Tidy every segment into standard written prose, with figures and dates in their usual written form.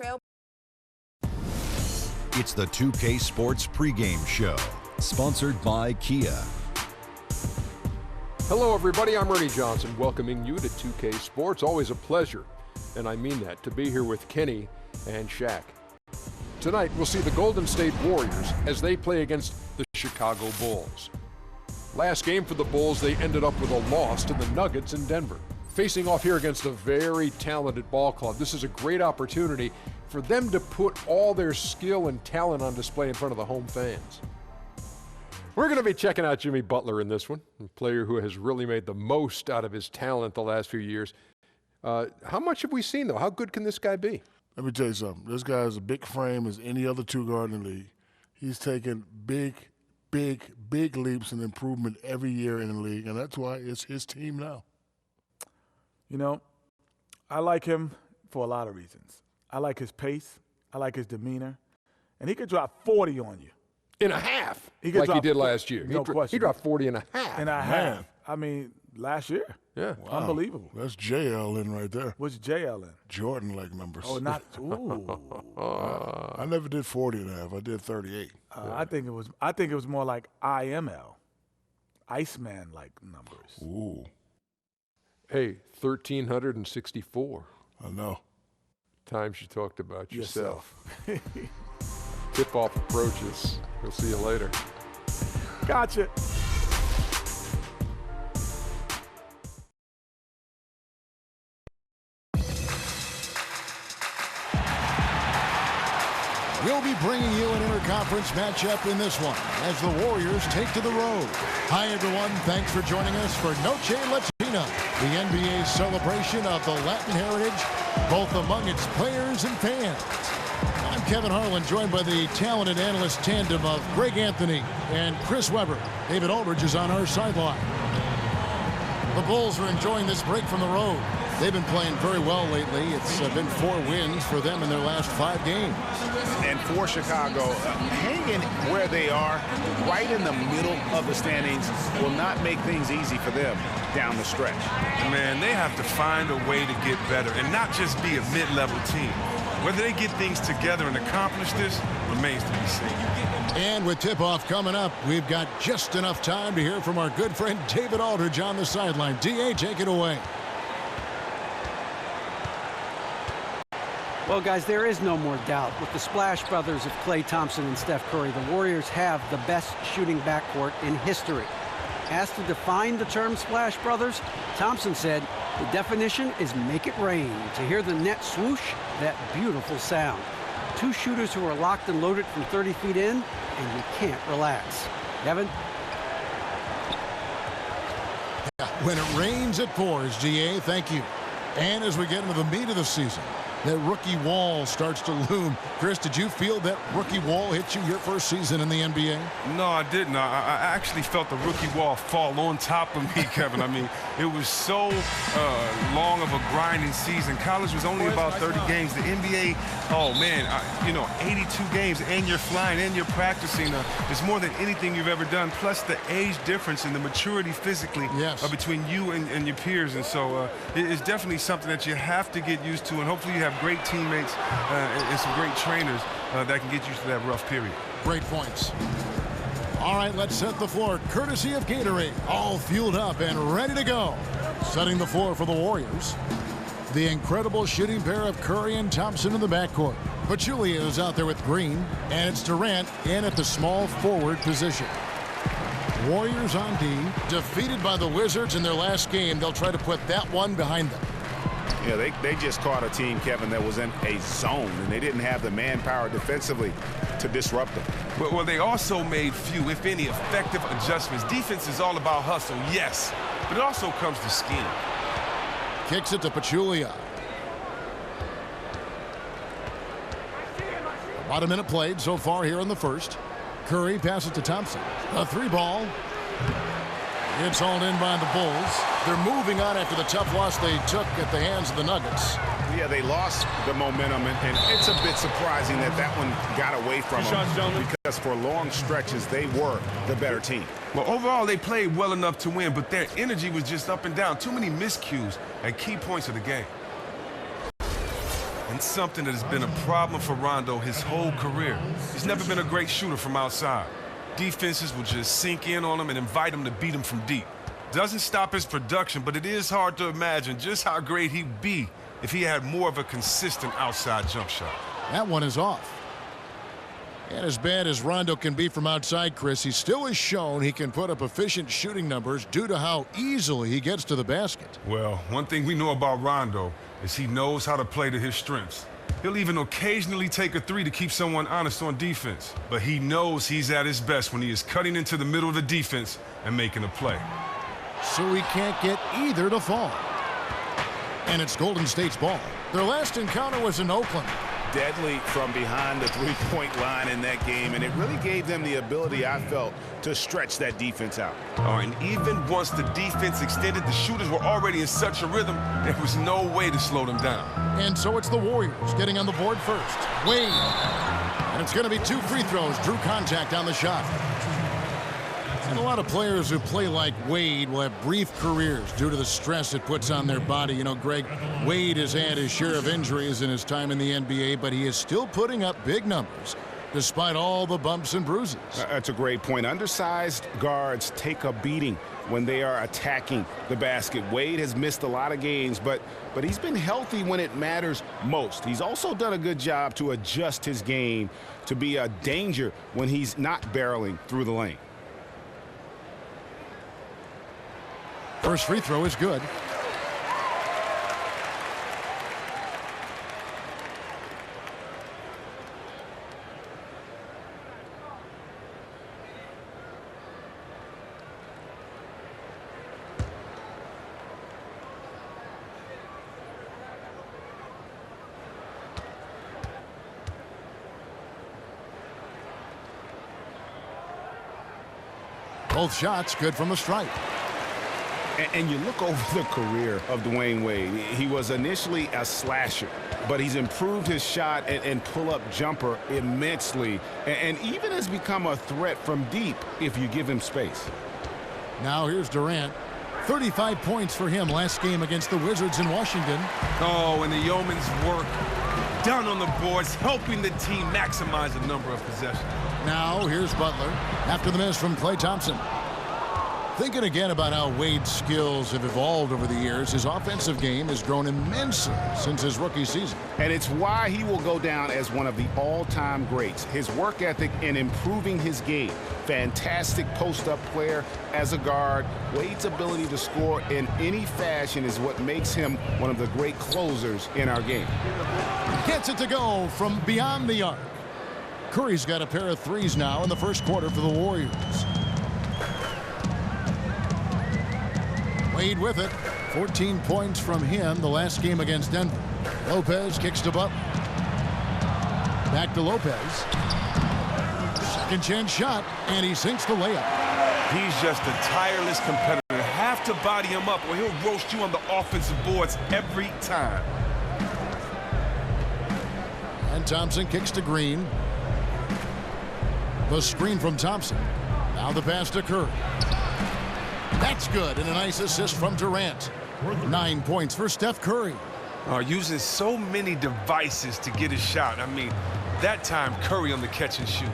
trail. It's the 2K Sports pregame show, sponsored by Kia. Hello, everybody. I'm Ernie Johnson, welcoming you to 2K Sports. Always a pleasure, and I mean that, to be here with Kenny and Shaq. Tonight, we'll see the Golden State Warriors as they play against the Chicago Bulls. Last game for the Bulls, they ended up with a loss to the Nuggets in Denver. Facing off here against a very talented ball club, this is a great opportunity for them to put all their skill and talent on display in front of the home fans. We're going to be checking out Jimmy Butler in this one, a player who has really made the most out of his talent the last few years. How much have we seen, though? How good can this guy be? Let me tell you something. This guy has a big frame as any other two-guard in the league. He's taken big leaps and improvement every year in the league, and that's why it's his team now. You know, I like him for a lot of reasons. I like his pace. I like his demeanor. And he could drop 40 on you. In a half, he like he did last year. No question. He dropped 40 and a half. In a half. I mean, last year. Yeah. Wow. Unbelievable. That's JL in right there. What's JL in? Jordan-like numbers. Oh, not. Ooh. I never did 40 and a half. I did 38. I think it was more like IML, Iceman-like numbers. Ooh. Hey, 1,364. I know. Times you talked about yourself. Tip-off approaches. We'll see you later. Gotcha. We'll be bringing you an interconference matchup in this one as the Warriors take to the road. Hi, everyone. Thanks for joining us for Noche Latina, the NBA's celebration of the Latin heritage, both among its players and fans. I'm Kevin Harlan, joined by the talented analyst tandem of Greg Anthony and Chris Webber. David Aldridge is on our sideline. The Bulls are enjoying this break from the road. They've been playing very well lately. It's been 4 wins for them in their last 5 games. And for Chicago, hanging where they are, right in the middle of the standings, will not make things easy for them down the stretch. Man, they have to find a way to get better and not just be a mid-level team. Whether they get things together and accomplish this remains to be seen. And with tip-off coming up, we've got just enough time to hear from our good friend David Aldridge on the sideline. D.A., take it away. Well, guys, there is no more doubt. With the Splash Brothers of Klay Thompson and Steph Curry, the Warriors have the best shooting backcourt in history. Asked to define the term Splash Brothers, Thompson said, the definition is make it rain. To hear the net swoosh, that beautiful sound. 2 shooters who are locked and loaded from 30 feet in, and you can't relax. Devin? When it rains, it pours, GA. Thank you. And as we get into the meat of the season, that rookie wall starts to loom. Chris, did you feel that rookie wall hit you your first season in the NBA? No, I didn't. I actually felt the rookie wall fall on top of me, Kevin. I mean, it was so long of a grinding season. College was only about 30 games. The NBA, oh, man, 82 games, and you're flying, and you're practicing. It's more than anything you've ever done, plus the age difference and the maturity physically between you and your peers. And so it's definitely something that you have to get used to, and hopefully you have great teammates and some great trainers that can get you to that rough period. Great points. All right, let's set the floor courtesy of Gatorade. All fueled up and ready to go. Setting the floor for the Warriors. The incredible shooting pair of Curry and Thompson in the backcourt. Pachulia is out there with Green, and it's Durant in at the small forward position. Warriors on D, defeated by the Wizards in their last game. They'll try to put that one behind them. Yeah, they just caught a team, Kevin, that was in a zone, and they didn't have the manpower defensively to disrupt them. Well, they also made few, if any, effective adjustments. Defense is all about hustle, yes, but it also comes to scheme. Kicks it to Pachulia. About a minute played so far here in the first. Curry passes to Thompson. A 3-ball. It's hauled in by the Bulls. They're moving on after the tough loss they took at the hands of the Nuggets. Yeah, they lost the momentum, and it's a bit surprising that that one got away from them because for long stretches, they were the better team. Well, overall, they played well enough to win, but their energy was just up and down. Too many miscues at key points of the game. and something that has been a problem for Rondo his whole career. He's never been a great shooter from outside. Defenses will just sink in on him and invite him to beat him from deep. Doesn't stop his production, but it is hard to imagine just how great he'd be if he had more of a consistent outside jump shot. That one is off. And as bad as Rondo can be from outside, Chris, he still has shown he can put up efficient shooting numbers due to how easily he gets to the basket. Well, one thing we know about Rondo is he knows how to play to his strengths. He'll even occasionally take a three to keep someone honest on defense. But he knows he's at his best when he is cutting into the middle of the defense and making a play. So he can't get either to fall. And it's Golden State's ball. Their last encounter was in Oakland. Deadly from behind the three-point line in that game, and it really gave them the ability, I felt, to stretch that defense out. And even once the defense extended, the shooters were already in such a rhythm, there was no way to slow them down. And so it's the Warriors getting on the board first. Wade. And it's going to be 2 free throws. Drew contact on the shot. And a lot of players who play like Wade will have brief careers due to the stress it puts on their body. You know, Greg, Wade has had his share of injuries in his time in the NBA, but he is still putting up big numbers despite all the bumps and bruises. That's a great point. Undersized guards take a beating when they are attacking the basket. Wade has missed a lot of games, but he's been healthy when it matters most. He's also done a good job to adjust his game to be a danger when he's not barreling through the lane. First free throw is good. Both shots good from the stripe. And you look over the career of Dwayne Wade. He was initially a slasher, but he's improved his shot and pull-up jumper immensely, and even has become a threat from deep if you give him space. Now here's Durant. 35 points for him last game against the Wizards in Washington. Oh, and the Yeoman's work down on the boards, helping the team maximize the number of possessions. Now here's Butler after the miss from Klay Thompson. Thinking again about how Wade's skills have evolved over the years, his offensive game has grown immensely since his rookie season. And it's why he will go down as one of the all-time greats. His work ethic in improving his game. Fantastic post-up player as a guard. Wade's ability to score in any fashion is what makes him one of the great closers in our game. Gets it to go from beyond the arc. Curry's got a pair of threes now in the first quarter for the Warriors. Wade with it. 14 points from him the last game against Denver. Lopez kicks to Butler. Back to Lopez. Second chance shot, and he sinks the layup. He's just a tireless competitor. Have to body him up or he'll roast you on the offensive boards every time. And Thompson kicks to Green. The screen from Thompson. Now the pass to Curry. That's good, and a nice assist from Durant. 9 points for Steph Curry. Using so many devices to get his shot. I mean, that time Curry on the catch and shoot.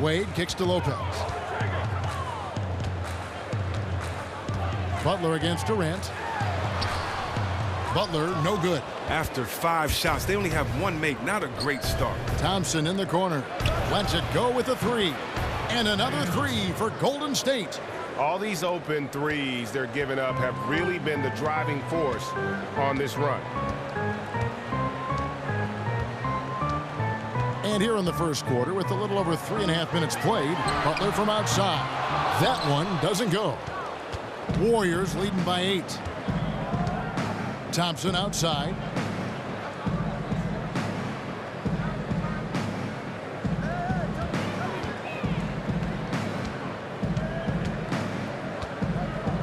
Wade kicks to Lopez. Butler against Durant. Butler, no good. After 5 shots, they only have 1 make. Not a great start. Thompson in the corner. Lets it go with a 3. And another 3 for Golden State. All these open threes they're giving up have really been the driving force on this run. And here in the first quarter, with a little over 3.5 minutes played, Butler from outside. That one doesn't go. Warriors leading by 8. Thompson outside.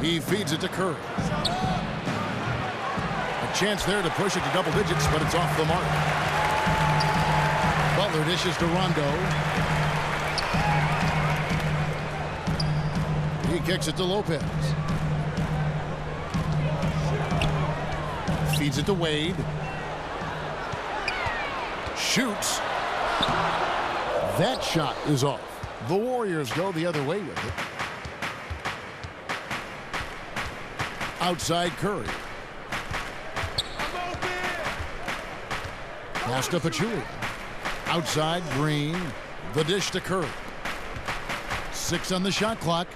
He feeds it to Curry. A chance there to push it to double digits, but it's off the mark. Butler dishes to Rondo. He kicks it to Lopez. Feeds it to Wade. Shoots. That shot is off. The Warriors go the other way with it. Outside Curry. Pass to Pachulia. Outside Green. The dish to Curry. 6 on the shot clock.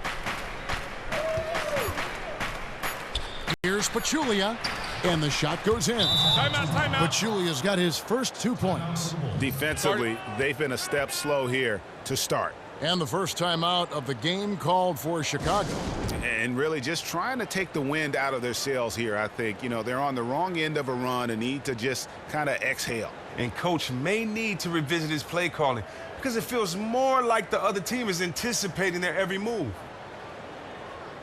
Here's Pachulia. And the shot goes in. Timeout. Pachulia's got his first 2 points. Defensively, they've been a step slow here to start. And the first timeout of the game called for Chicago. And really just trying to take the wind out of their sails here, I think. You know, they're on the wrong end of a run and need to just kind of exhale. And coach may need to revisit his play calling because it feels more like the other team is anticipating their every move.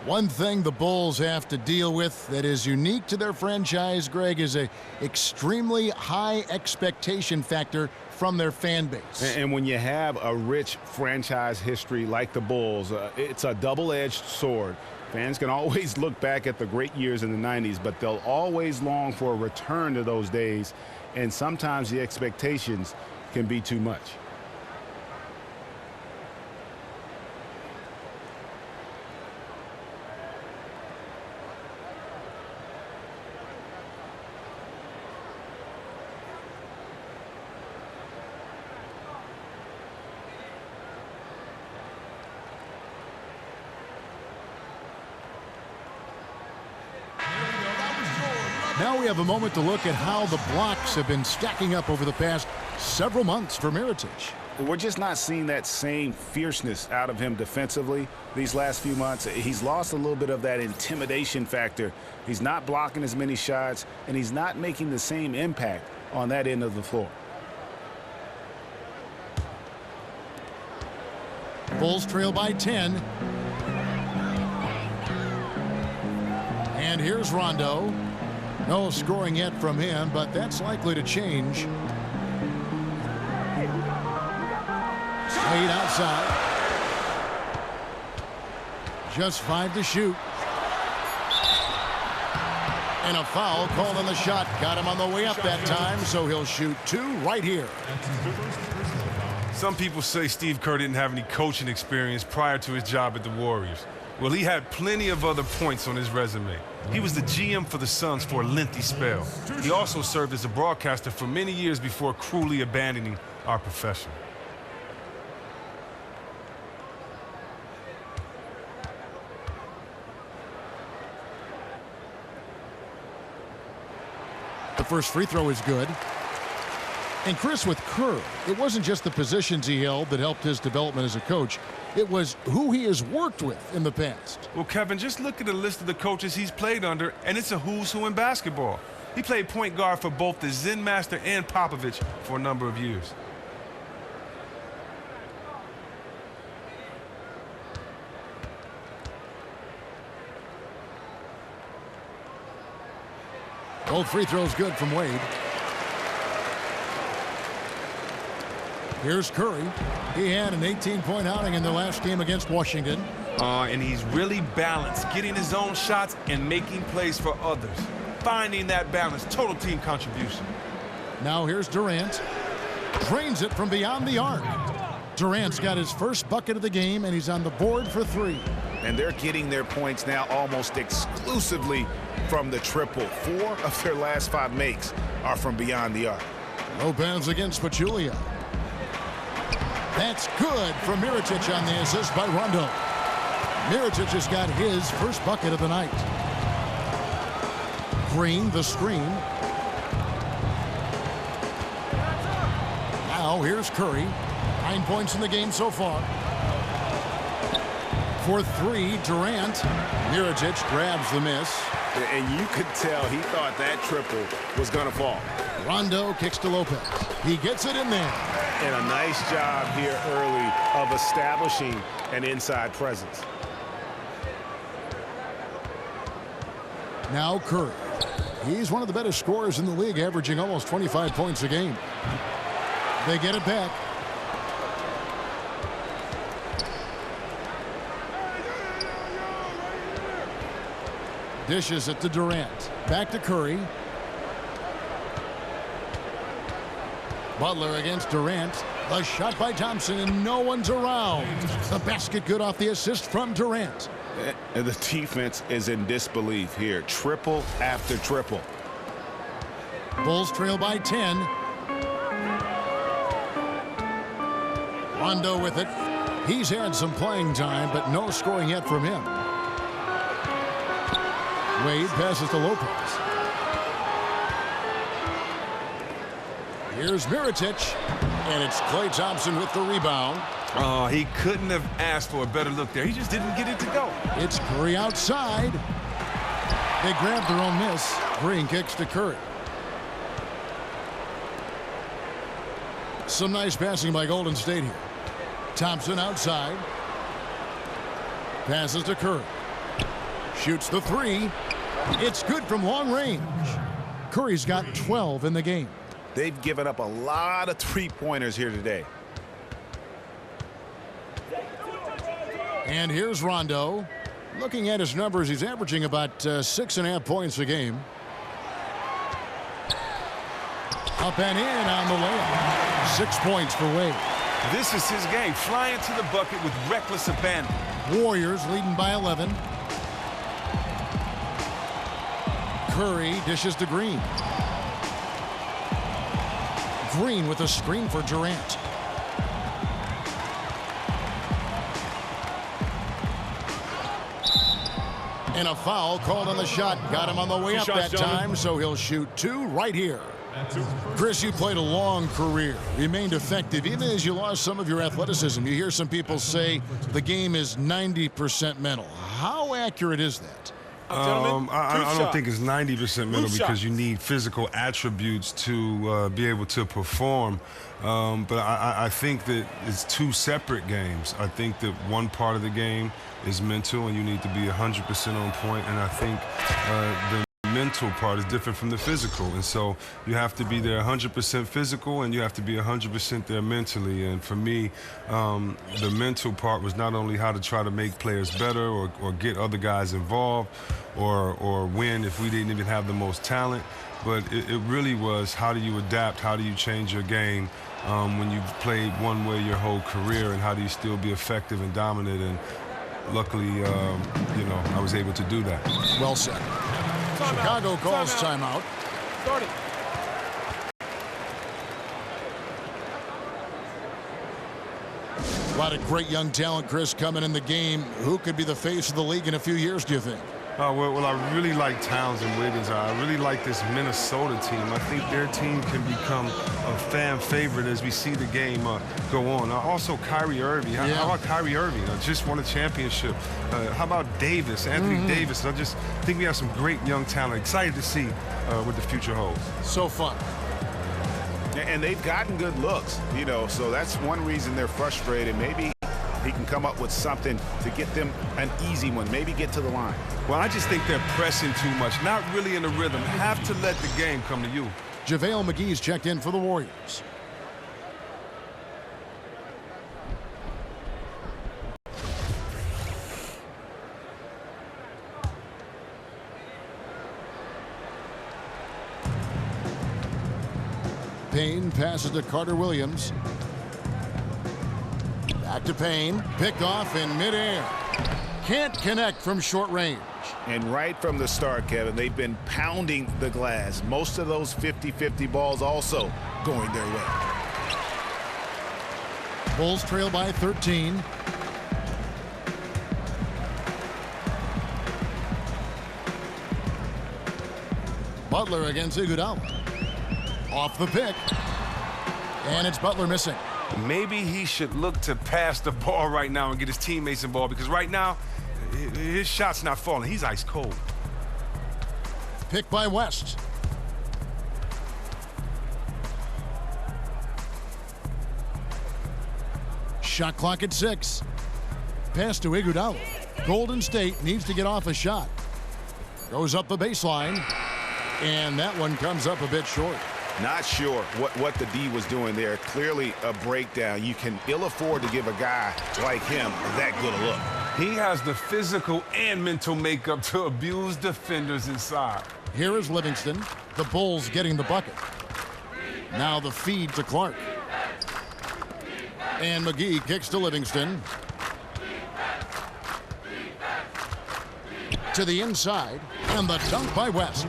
One thing the Bulls have to deal with that is unique to their franchise, Greg, is a extremely high expectation factor from their fan base. And when you have a rich franchise history like the Bulls, it's a double-edged sword. Fans can always look back at the great years in the 90s, but they'll always long for a return to those days, and sometimes the expectations can be too much. Now we have a moment to look at how the blocks have been stacking up over the past several months for Mirotic. We're just not seeing that same fierceness out of him defensively these last few months. He's lost a little bit of that intimidation factor. He's not blocking as many shots, and he's not making the same impact on that end of the floor. Bulls trail by 10. And here's Rondo. No scoring yet from him, but that's likely to change. Slade outside. Just 5 to shoot. And a foul called on the shot. Got him on the way up that time, so he'll shoot 2 right here. Some people say Steve Kerr didn't have any coaching experience prior to his job at the Warriors. Well, he had plenty of other points on his resume. He was the GM for the Suns for a lengthy spell. He also served as a broadcaster for many years before cruelly abandoning our profession. The first free throw is good. And Chris, with Kerr, it wasn't just the positions he held that helped his development as a coach. It was who he has worked with in the past. Well, Kevin, just look at the list of the coaches he's played under, and it's a who's who in basketball. He played point guard for both the Zen Master and Popovich for a number of years. Both free throws good from Wade. Here's Curry. He had an 18-point outing in the last game against Washington. And he's really balanced, getting his own shots and making plays for others. Finding that balance, total team contribution. Now here's Durant. Drains it from beyond the arc. Durant's got his first bucket of the game, and he's on the board for 3. And they're getting their points now almost exclusively from the triple. 4 of their last 5 makes are from beyond the arc. Lopez against Pachulia. That's good from Mirotic on the assist by Rondo. Mirotic has got his first bucket of the night. Green, the screen. Now here's Curry. 9 points in the game so far. For 3, Durant. Mirotic grabs the miss. And you could tell he thought that triple was going to fall. Rondo kicks to Lopez. He gets it in there. And a nice job here early of establishing an inside presence. Now Curry. He's one of the better scorers in the league, averaging almost 25 points a game. They get it back. Dishes it to Durant. Back to Curry. Butler against Durant. The shot by Thompson, and no one's around. The basket good off the assist from Durant. And the defense is in disbelief here. Triple after triple. Bulls trail by 10. Rondo with it. He's had some playing time, but no scoring yet from him. Wade passes to Lopez. Here's Mirotic, and it's Klay Thompson with the rebound. Oh, he couldn't have asked for a better look there. He just didn't get it to go. It's Curry outside. They grab their own miss. Green kicks to Curry. Some nice passing by Golden State here. Thompson outside. Passes to Curry. Shoots the three. It's good from long range. Curry's got 12 in the game. They've given up a lot of three-pointers here today. And here's Rondo. Looking at his numbers, he's averaging about 6.5 points a game. Up and in on the layup. 6 points for Wade. This is his game, flying to the bucket with reckless abandon. Warriors leading by 11. Curry dishes to Green. Green with a screen for Durant. And a foul called on the shot. Got him on the way up that time, so he'll shoot two right here. Chris, you played a long career, remained effective even as you lost some of your athleticism. You hear some people say the game is 90% mental. How accurate is that? I don't think it's 90% mental because you need physical attributes to be able to perform. But I think that it's two separate games. I think that one part of the game is mental, and you need to be 100% on point. And I think the mental part is different from the physical. And so you have to be there 100% physical, and you have to be 100% there mentally. And for me, the mental part was not only how to try to make players better or get other guys involved or win if we didn't even have the most talent, but it really was how do you adapt, how do you change your game when you've played one way your whole career, and how do you still be effective and dominant. And luckily, you know, I was able to do that. Well said. Chicago calls timeout. Start it. A lot of great young talent, Chris, coming in the game. Who could be the face of the league in a few years, do you think? Well, I really like Towns and Wiggins. I really like this Minnesota team. I think their team can become a fan favorite as we see the game go on. Also, Kyrie Irving. How about Kyrie Irving? Just won a championship. How about Davis, Anthony Davis? I just think we have some great young talent. Excited to see what the future holds. So fun. And they've gotten good looks, you know, so that's one reason they're frustrated. Maybe he can come up with something to get them an easy one, maybe get to the line. Well, I just think they're pressing too much, not really in a rhythm. Have to let the game come to you. JaVale McGee's checked in for the Warriors. Payne passes to Carter Williams. Back to Payne. Picked off in midair. Can't connect from short range. And right from the start, Kevin, they've been pounding the glass. Most of those 50-50 balls also going their way. Bulls trail by 13. Butler against Iguodala. Off the pick. And it's Butler missing. Maybe he should look to pass the ball right now and get his teammates involved, because right now, his shot's not falling. He's ice cold. Pick by West. Shot clock at 6. Pass to Iguodala. Golden State needs to get off a shot. Goes up the baseline. And that one comes up a bit short. Not sure what the D was doing there. Clearly a breakdown. You can ill afford to give a guy like him that good a look. He has the physical and mental makeup to abuse defenders inside. Here is Livingston. The Bulls getting the bucket. Now the feed to Clark. And McGee kicks to Livingston. To the inside, and the dunk by West.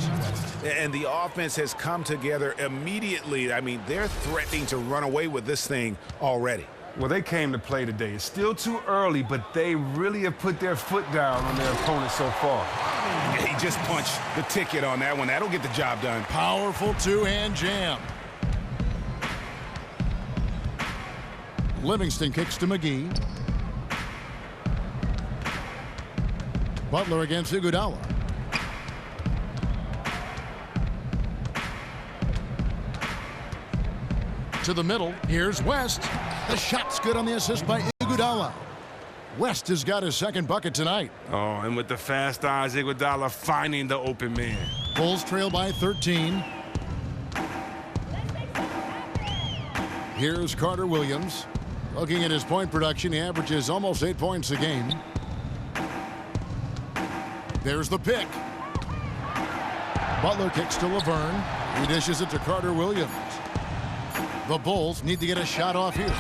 And the offense has come together immediately. I mean, they're threatening to run away with this thing already. Well, they came to play today. It's still too early, but they really have put their foot down on their opponent so far. He just punched the ticket on that one. That'll get the job done. Powerful two-hand jam. Livingston kicks to McGee. Butler against Iguodala. To the middle. Here's West. The shot's good on the assist by Iguodala. West has got his second bucket tonight. Oh, and with the fast eyes, Iguodala finding the open man. Bulls trail by 13. Here's Carter Williams. Looking at his point production, he averages almost 8 points a game. There's the pick. Butler kicks to Laverne. He dishes it to Carter Williams. The Bulls need to get a shot off here.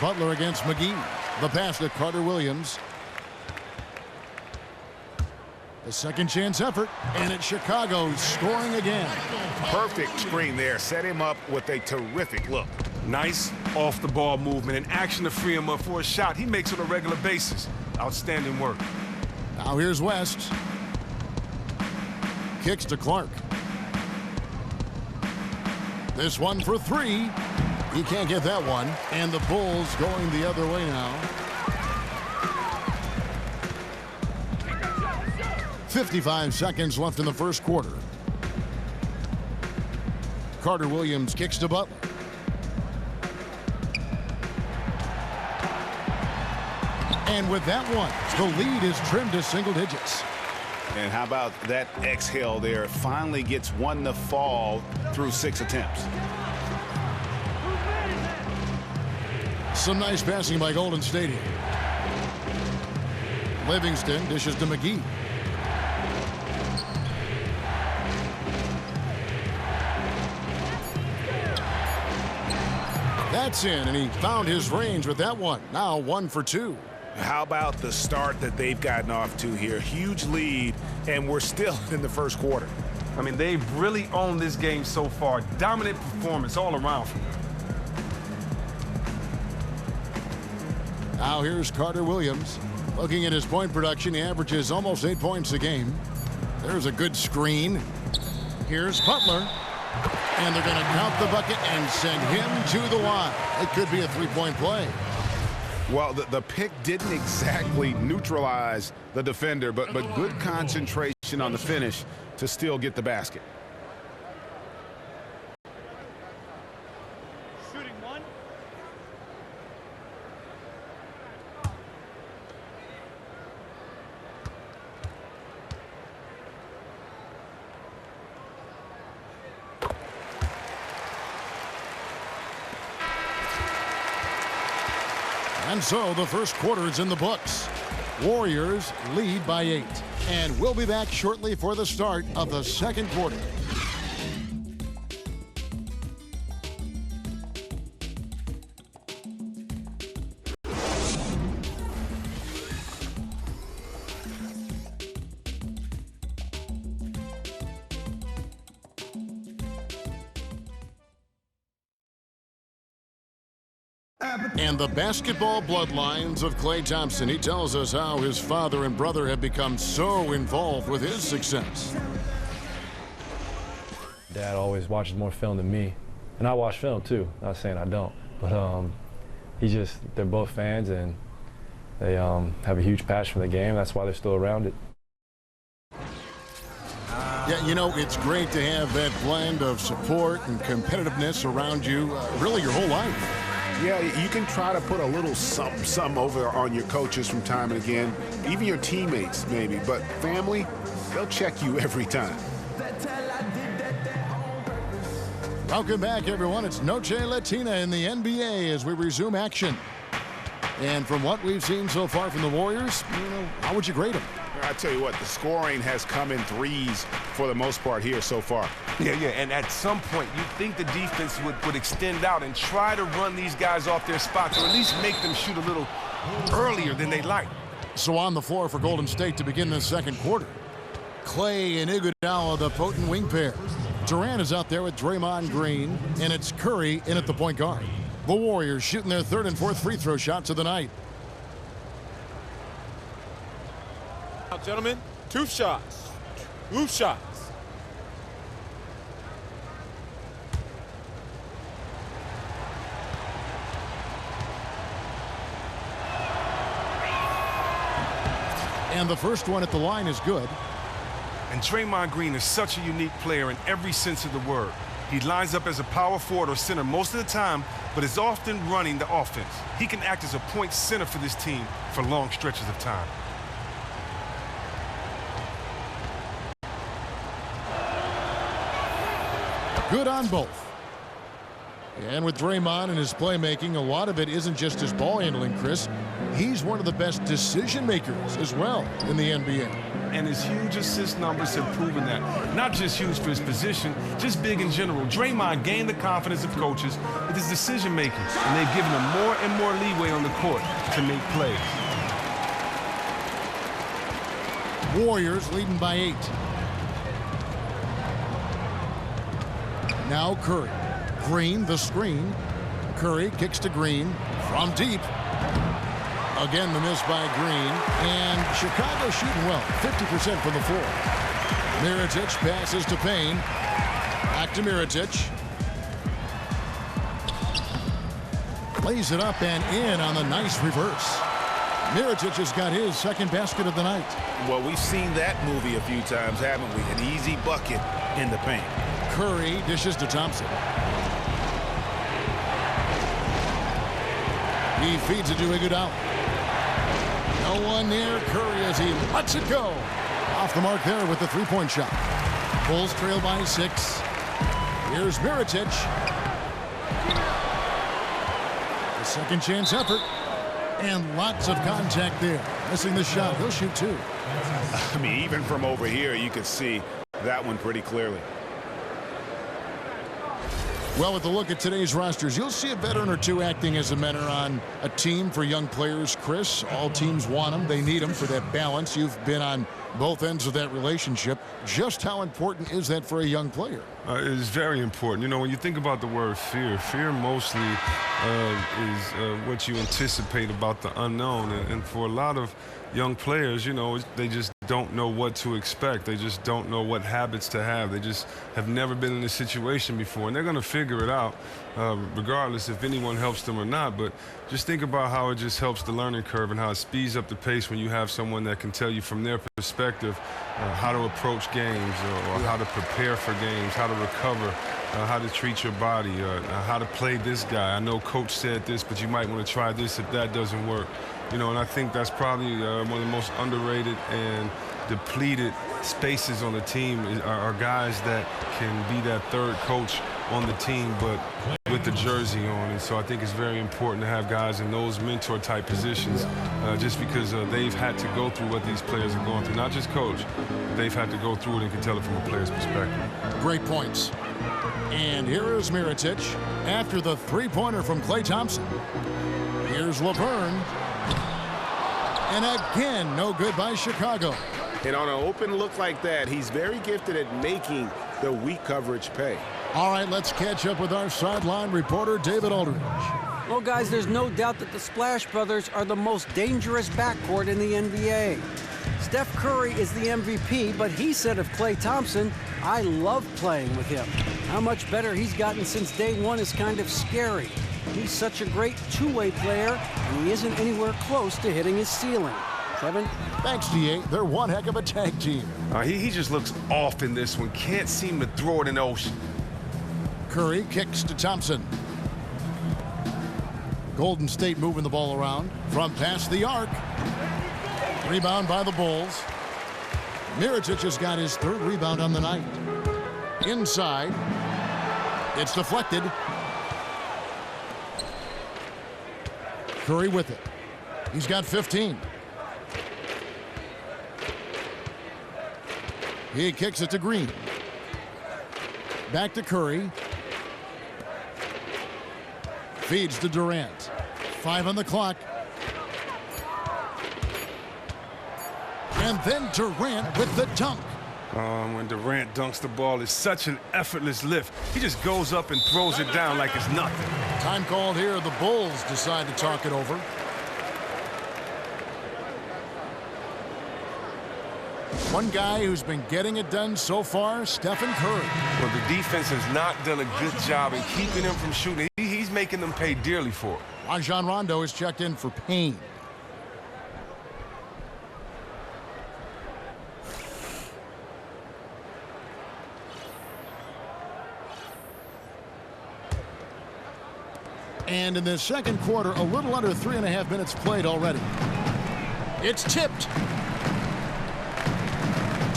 Butler against McGee. The pass to Carter Williams. The second chance effort, and it's Chicago scoring again. Perfect screen there. Set him up with a terrific look. Nice off-the-ball movement and action to free him up for a shot he makes on a regular basis. Outstanding work. Now here's West. Kicks to Clark. This one for three. He can't get that one. And the Bulls going the other way now. 55 seconds left in the first quarter. Carter Williams kicks to Butler. And with that one, the lead is trimmed to single digits. And how about that exhale there? Finally gets one to fall through 6 attempts. Some nice passing by Golden State here. Livingston dishes to McGee. That's in, and he found his range with that one. Now 1 for 2. How about the start that they've gotten off to here? Huge lead, and we're still in the first quarter. I mean, they've really owned this game so far. Dominant performance all around from them. Now here's Carter Williams. Looking at his point production, he averages almost 8 points a game. There's a good screen. Here's Butler. And they're going to count the bucket and send him to the line. It could be a three-point play. Well, the pick didn't exactly neutralize the defender, but good concentration on the finish to still get the basket. Shooting one. And so the first quarter is in the books. Warriors lead by 8. And we'll be back shortly for the start of the second quarter. And the basketball bloodlines of Klay Thompson. He tells us how his father and brother have become so involved with his success. Dad always watches more film than me. And I watch film too, not saying I don't. But they're both fans, and they have a huge passion for the game. That's why they're still around it. Yeah, you know, it's great to have that blend of support and competitiveness around you really your whole life. Yeah, you can try to put a little something over on your coaches from time and again, even your teammates maybe, but family, they'll check you every time. Welcome back, everyone. It's Noche Latina in the NBA as we resume action. And from what we've seen so far from the Warriors, how would you grade them? I tell you what, the scoring has come in threes for the most part here so far. Yeah, and at some point, you'd think the defense would extend out and try to run these guys off their spots, or at least make them shoot a little earlier than they like. So on the floor for Golden State to begin the second quarter. Clay and Iguodala, the potent wing pair. Durant is out there with Draymond Green, and it's Curry in at the point guard. The Warriors shooting their third and fourth free throw shots of the night. Now, gentlemen, 2 shots. 2 shots. And the first one at the line is good. And Draymond Green is such a unique player in every sense of the word. He lines up as a power forward or center most of the time, but is often running the offense. He can act as a point center for this team for long stretches of time. Good on both. And with Draymond and his playmaking, a lot of it isn't just his ball handling, Chris. He's one of the best decision makers as well in the NBA. And his huge assist numbers have proven that. Not just huge for his position, just big in general. Draymond gained the confidence of coaches with his decision making, and they've given him more and more leeway on the court to make plays. Warriors leading by 8. Now Curry. Green, the screen. Curry kicks to Green from deep. Again, the miss by Green. And Chicago shooting well, 50% from the floor. Mirotic passes to Payne. Back to Mirotic. Lays it up and in on the nice reverse. Mirotic has got his second basket of the night. Well, we've seen that movie a few times, haven't we? An easy bucket in the paint. Curry dishes to Thompson. He feeds it to Iguodala. No one near Curry as he lets it go. Off the mark there with the three-point shot. Bulls trail by 6. Here's Mirotic. The second chance effort. And lots of contact there. Missing the shot. He'll shoot 2. I mean, even from over here, you could see that one pretty clearly. Well, with a look at today's rosters, you'll see a veteran or 2 acting as a mentor on a team for young players. Chris, all teams want them. They need them for that balance. You've been on both ends of that relationship. Just how important is that for a young player? It is very important. You know, when you think about the word fear, fear mostly is what you anticipate about the unknown. And for a lot of young players, you know, they just don't know what to expect. They just don't know what habits to have. They just have never been in this situation before, and they're going to figure it out regardless if anyone helps them or not. But just think about how it just helps the learning curve and how it speeds up the pace when you have someone that can tell you from their perspective how to approach games or how to prepare for games, how to recover, how to treat your body, how to play this guy. I know coach said this, but you might want to try this if that doesn't work. You know, and I think that's probably one of the most underrated and depleted spaces on the team are guys that can be that third coach on the team, but with the jersey on. And so I think it's very important to have guys in those mentor-type positions just because they've had to go through what these players are going through. Not just coach, they've had to go through it and can tell it from a player's perspective. Great points. And here is Mirotic after the three-pointer from Klay Thompson. Here's Laverne. And again, no good by Chicago. And on an open look like that, he's very gifted at making the weak coverage pay. All right, let's catch up with our sideline reporter, David Aldridge. Well, guys, there's no doubt that the Splash Brothers are the most dangerous backcourt in the NBA. Steph Curry is the MVP, but he said of Klay Thompson, "I love playing with him. How much better he's gotten since day one is kind of scary. He's such a great two-way player, and he isn't anywhere close to hitting his ceiling." Kevin? Thanks, D.A. They're one heck of a tag team. He just looks off in this one. Can't seem to throw it in the ocean. Curry kicks to Thompson. Golden State moving the ball around from past the arc. Rebound by the Bulls. Mirotic has got his third rebound on the night. Inside. It's deflected. Curry with it. He's got 15. He kicks it to Green. Back to Curry. Feeds to Durant. 5 on the clock. And then Durant with the dunk. When Durant dunks the ball, it's such an effortless lift. He just goes up and throws it down like it's nothing. Time called here. The Bulls decide to talk it over. One guy who's been getting it done so far, Stephen Curry. Well, the defense has not done a good job in keeping him from shooting. He's making them pay dearly for it. Rajon Rondo is checked in for pain. And in the second quarter, a little under 3.5 minutes played already. It's tipped.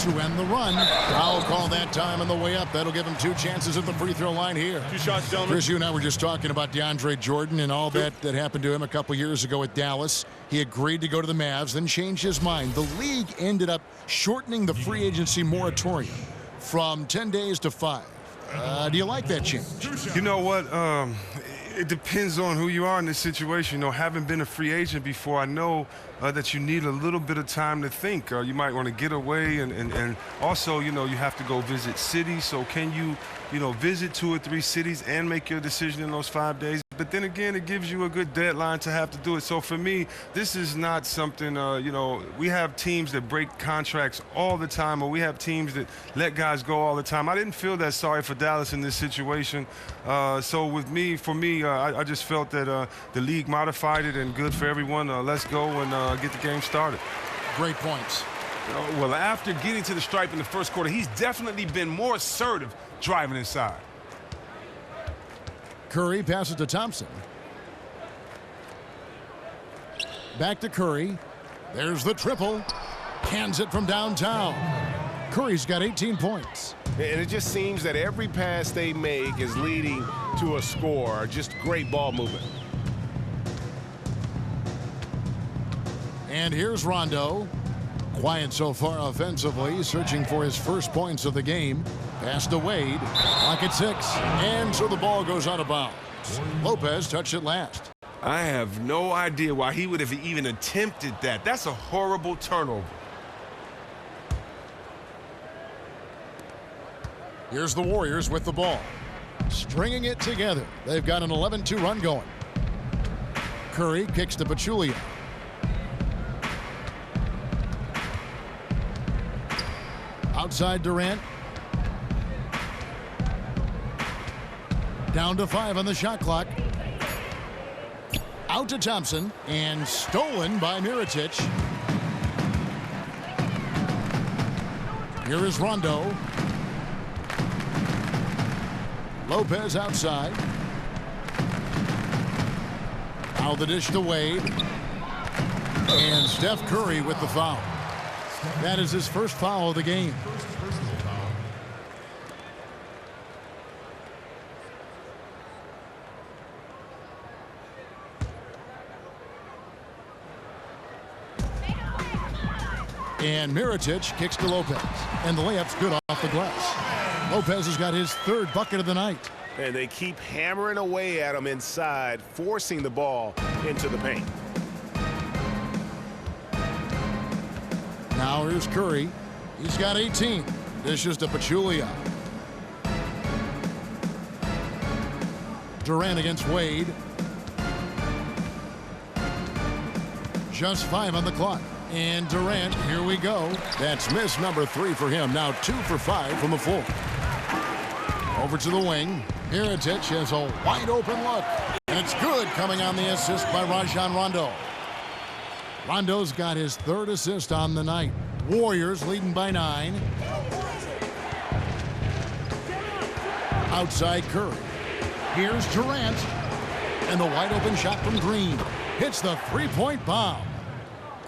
To end the run. Foul call that time on the way up. That'll give him 2 chances at the free throw line here. 2 shots, gentlemen. Chris, you and I were just talking about DeAndre Jordan and all that happened to him a couple years ago at Dallas. He agreed to go to the Mavs, then changed his mind. The league ended up shortening the free agency moratorium from 10 days to 5. Do you like that change? You know what? It depends on who you are in this situation. You know, having been a free agent before, I know that you need a little bit of time to think. You might want to get away, and also, you know, you have to go visit cities. So can you visit 2 or 3 cities and make your decision in those 5 days? But then again, it gives you a good deadline to have to do it. So for me, this is not something, we have teams that break contracts all the time, or we have teams that let guys go all the time. I didn't feel that sorry for Dallas in this situation. So for me, I just felt that the league modified it, and good for everyone. Let's go and get the game started. Great points. Well, after getting to the stripe in the first quarter, he's definitely been more assertive driving inside. Curry passes to Thompson. Back to Curry. There's the triple. Hands it from downtown. Curry's got 18 points. And it just seems that every pass they make is leading to a score. Just great ball movement. And here's Rondo. Quiet so far offensively, searching for his first points of the game. Pass to Wade. Clock at 6. And so the ball goes out of bounds. Lopez touched it last. I have no idea why he would have even attempted that. That's a horrible turnover. Here's the Warriors with the ball. Stringing it together. They've got an 11-2 run going. Curry kicks to Pachulia. Outside Durant. Down to 5 on the shot clock. Out to Thompson, and stolen by Mirotic. Here is Rondo. Lopez outside. Now the dish to Wade. And Steph Curry with the foul. That is his first foul of the game. And Mirotic kicks to Lopez. And the layup's good off the glass. Lopez has got his 3rd bucket of the night. And they keep hammering away at him inside, forcing the ball into the paint. Now here's Curry. He's got 18. Dishes to Pachulia. Durant against Wade. Just 5 on the clock. And Durant, here we go. That's miss number 3 for him. Now 2 for 5 from the floor. Over to the wing. Mirotic has a wide open look. And it's good, coming on the assist by Rajon Rondo. Rondo's got his 3rd assist on the night. Warriors leading by 9. Outside Curry. Here's Durant. And the wide open shot from Green. Hits the 3-point bomb.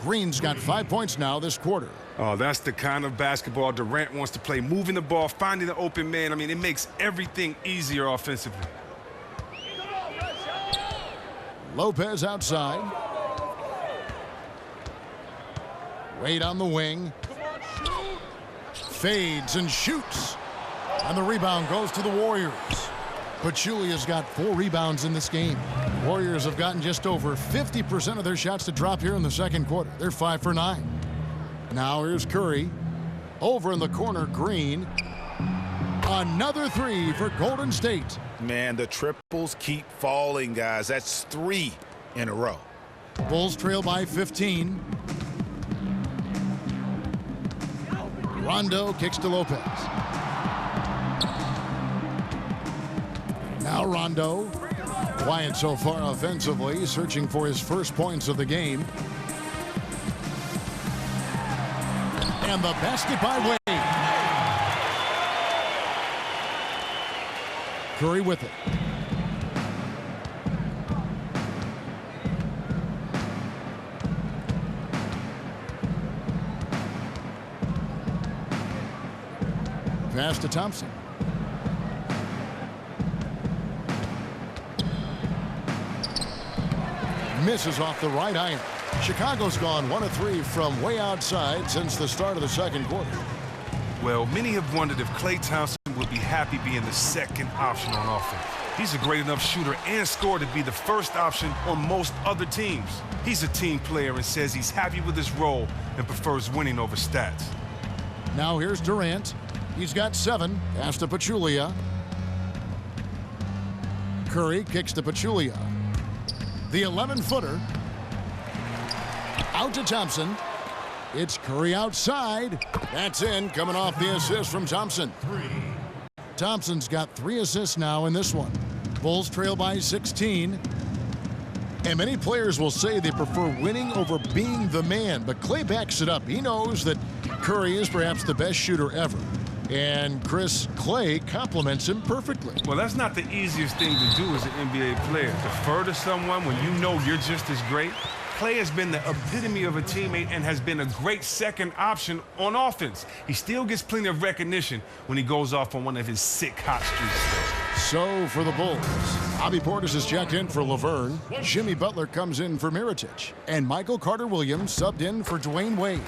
Green's got 5 points now this quarter. Oh, that's the kind of basketball Durant wants to play. Moving the ball, finding the open man. I mean, it makes everything easier offensively. Lopez outside. Wade on the wing. Fades and shoots. And the rebound goes to the Warriors. Pachulia's got 4 rebounds in this game. Warriors have gotten just over 50% of their shots to drop here in the second quarter. They're 5 for 9. Now here's Curry. Over in the corner, Green. Another 3 for Golden State. Man, the triples keep falling, guys. That's 3 in a row. Bulls trail by 15. Rondo kicks to Lopez. Now Rondo. Quiet so far offensively, searching for his first points of the game. And the basket by Wade. Curry with it. Pass to Thompson. Misses off the right iron. Chicago's gone 1 of 3 from way outside since the start of the second quarter. Well, many have wondered if Klay Thompson would be happy being the second option on offense. He's a great enough shooter and scorer to be the first option on most other teams. He's a team player and says he's happy with his role and prefers winning over stats. Now here's Durant. He's got 7. Pass to Pachulia. Curry kicks to Pachulia. The 11-footer. Out to Thompson. It's Curry outside. That's in, coming off the assist from Thompson. Thompson's got 3 assists now in this one. Bulls trail by 16. And many players will say they prefer winning over being the man, but Klay backs it up. He knows that Curry is perhaps the best shooter ever. And Klay compliments him perfectly. Well, that's not the easiest thing to do as an NBA player. Defer to someone when you know you're just as great. Klay has been the epitome of a teammate and has been a great second option on offense. He still gets plenty of recognition when he goes off on one of his sick hot streaks. So for the Bulls, Bobby Portis is checked in for Laverne. Jimmy Butler comes in for Mirotic. And Michael Carter-Williams subbed in for Dwayne Wade.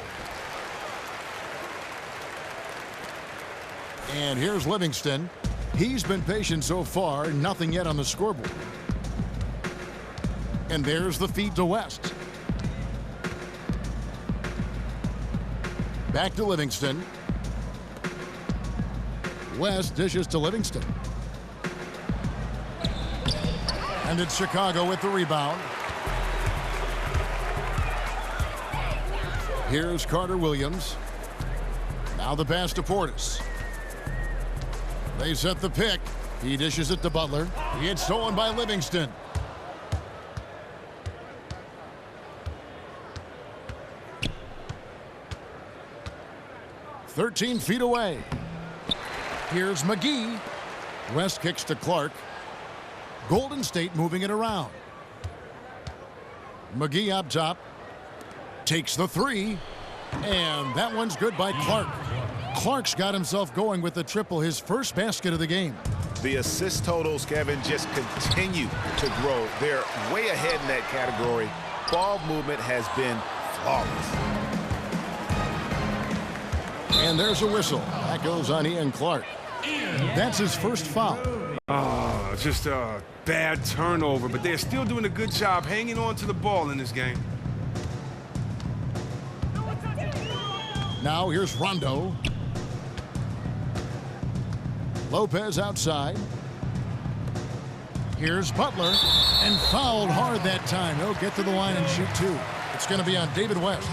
And here's Livingston. He's been patient so far, nothing yet on the scoreboard. And there's the feed to West. Back to Livingston. West dishes to Livingston. And it's Chicago with the rebound. Here's Carter-Williams. Now the pass to Portis. They set the pick. He dishes it to Butler. It's stolen by Livingston. "13 feet away. Here's McGee. West kicks to Clark. Golden State moving it around. McGee up top. Takes the 3. And that one's good by Clark. Clark's got himself going with the triple, his first basket of the game. The assist totals, Kevin, just continue to grow. They're way ahead in that category. Ball movement has been flawless. And there's a whistle. That goes on Ian Clark. That's his first foul. Just a bad turnover, but they're still doing a good job hanging on to the ball in this game. Now here's Rondo. Lopez outside. Here's Butler. And fouled hard that time. He'll get to the line and shoot 2. It's going to be on David West.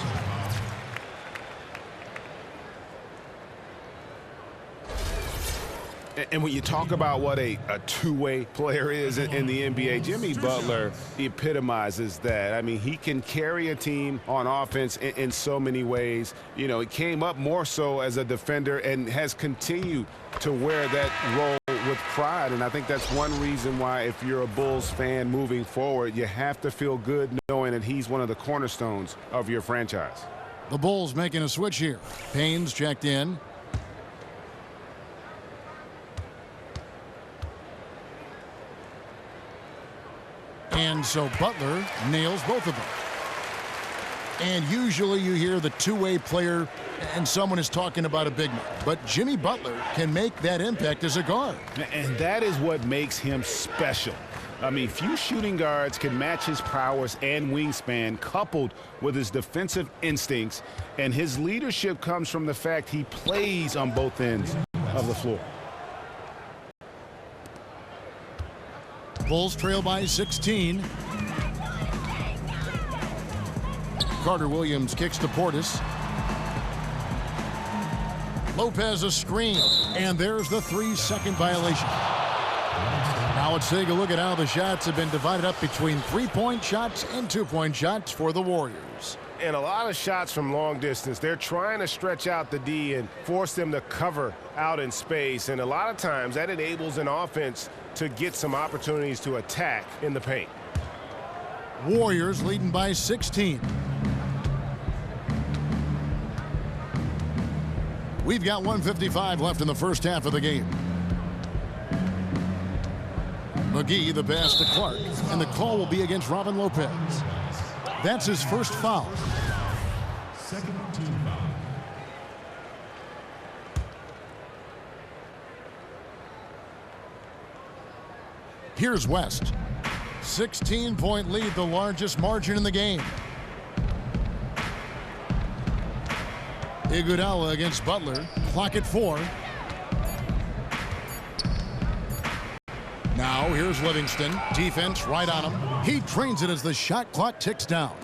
And when you talk about what a two-way player is in the NBA, Jimmy Butler epitomizes that. I mean, he can carry a team on offense in so many ways. You know, he came up more so as a defender and has continued to wear that role with pride. And I think that's one reason why, if you're a Bulls fan moving forward, you have to feel good knowing that he's one of the cornerstones of your franchise. The Bulls making a switch here. Payne's checked in. And so Butler nails both of them. And usually you hear the two-way player and someone is talking about a big man. But Jimmy Butler can make that impact as a guard. And that is what makes him special. I mean, few shooting guards can match his prowess and wingspan, coupled with his defensive instincts. And his leadership comes from the fact he plays on both ends of the floor. Bulls trail by 16. Carter Williams kicks to Portis. Lopez a screen, and there's the 3-second violation. Now let's take a look at how the shots have been divided up between 3-point shots and 2-point shots for the Warriors. And a lot of shots from long distance. They're trying to stretch out the D and force them to cover out in space. And a lot of times that enables an offense to get some opportunities to attack in the paint. Warriors leading by 16. We've got 1:55 left in the first half of the game. McGee the pass to Clark, and the call will be against Robin Lopez. That's his first foul. Second team foul. Here's West. 16-point lead, the largest margin in the game. Iguodala against Butler. Clock at 4. Now here's Livingston. Defense right on him. He trains it as the shot clock ticks down.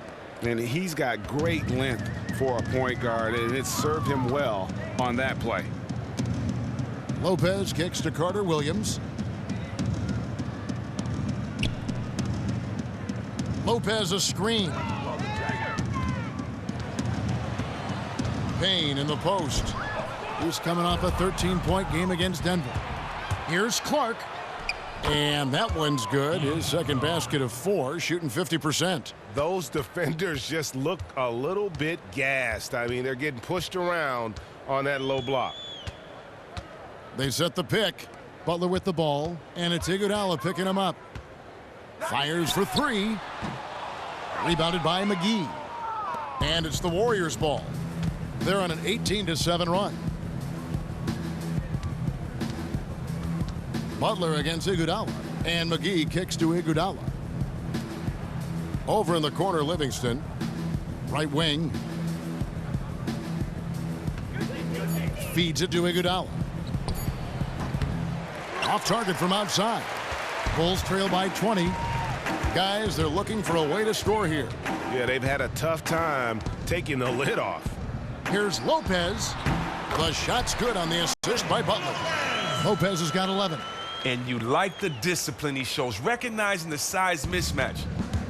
And he's got great length for a point guard, and it served him well on that play. Lopez kicks to Carter Williams. Lopez a screen. Payne in the post. He's coming off a 13-point game against Denver. Here's Clark. And that one's good. His second basket of 4, shooting 50%. Those defenders just look a little bit gassed. I mean, they're getting pushed around on that low block. They set the pick. Butler with the ball, and it's Iguodala picking him up. Fires for 3. Rebounded by McGee. And it's the Warriors' ball. They're on an 18-7 run. Butler against Iguodala, and McGee kicks to Iguodala. Over in the corner, Livingston. Right wing. Feeds it to Iguodala. Off target from outside. Bulls trail by 20. Guys, they're looking for a way to score here. Yeah, they've had a tough time taking the lid off. Here's Lopez. The shot's good on the assist by Butler. Lopez has got 11. And you like the discipline he shows, recognizing the size mismatch.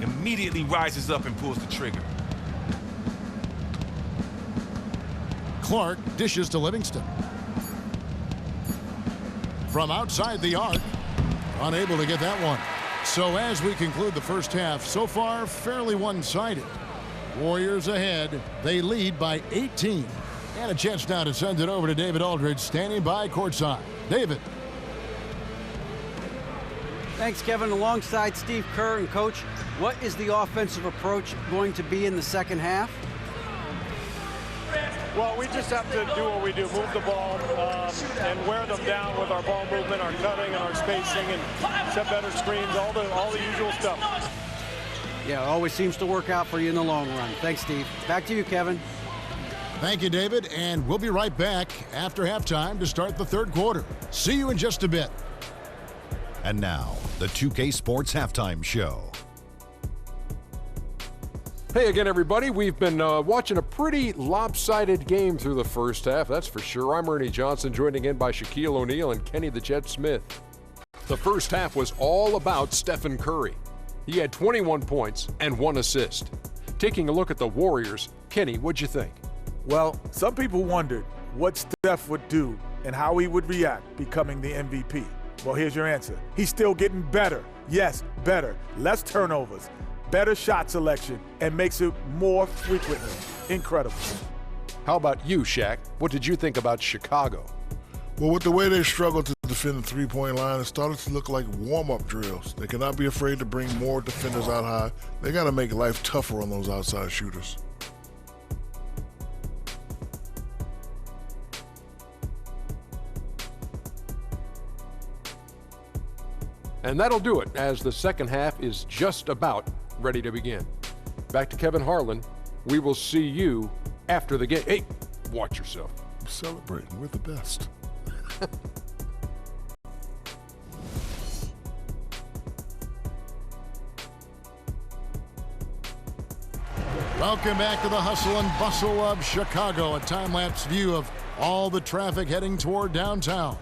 Immediately rises up and pulls the trigger. Clark dishes to Livingston. From outside the arc, unable to get that one. So as we conclude the first half, so far fairly one-sided. Warriors ahead. They lead by 18. And a chance now to send it over to David Aldridge, standing by courtside. David. Thanks, Kevin. Alongside Steve Kerr and Coach, what is the offensive approach going to be in the second half? Well, we just have to do what we do, move the ball and wear them down with our ball movement, our cutting, and our spacing, and set better screens, all the usual stuff. Yeah, it always seems to work out for you in the long run. Thanks, Steve. Back to you, Kevin. Thank you, David, and we'll be right back after halftime to start the third quarter. See you in just a bit. And now, the 2K Sports Halftime Show. Hey again, everybody. We've been watching a pretty lopsided game through the first half, that's for sure. I'm Ernie Johnson, joined again by Shaquille O'Neal and Kenny the Jet Smith. The first half was all about Stephen Curry. He had 21 points and 1 assist. Taking a look at the Warriors, Kenny, what'd you think? Well, some people wondered what Steph would do and how he would react becoming the MVP. Well, here's your answer. He's still getting better. Yes, better. Less turnovers, better shot selection, and makes it more frequently. Incredible. How about you, Shaq? What did you think about Chicago? Well, with the way they struggled to defend the three-point line, it started to look like warm-up drills. They cannot be afraid to bring more defenders out high. They got to make life tougher on those outside shooters. And that'll do it as the second half is just about ready to begin. Back to Kevin Harlan. We will see you after the game. Hey, watch yourself. I'm celebrating. We're the best. Welcome back to the hustle and bustle of Chicago, a time-lapse view of all the traffic heading toward downtown.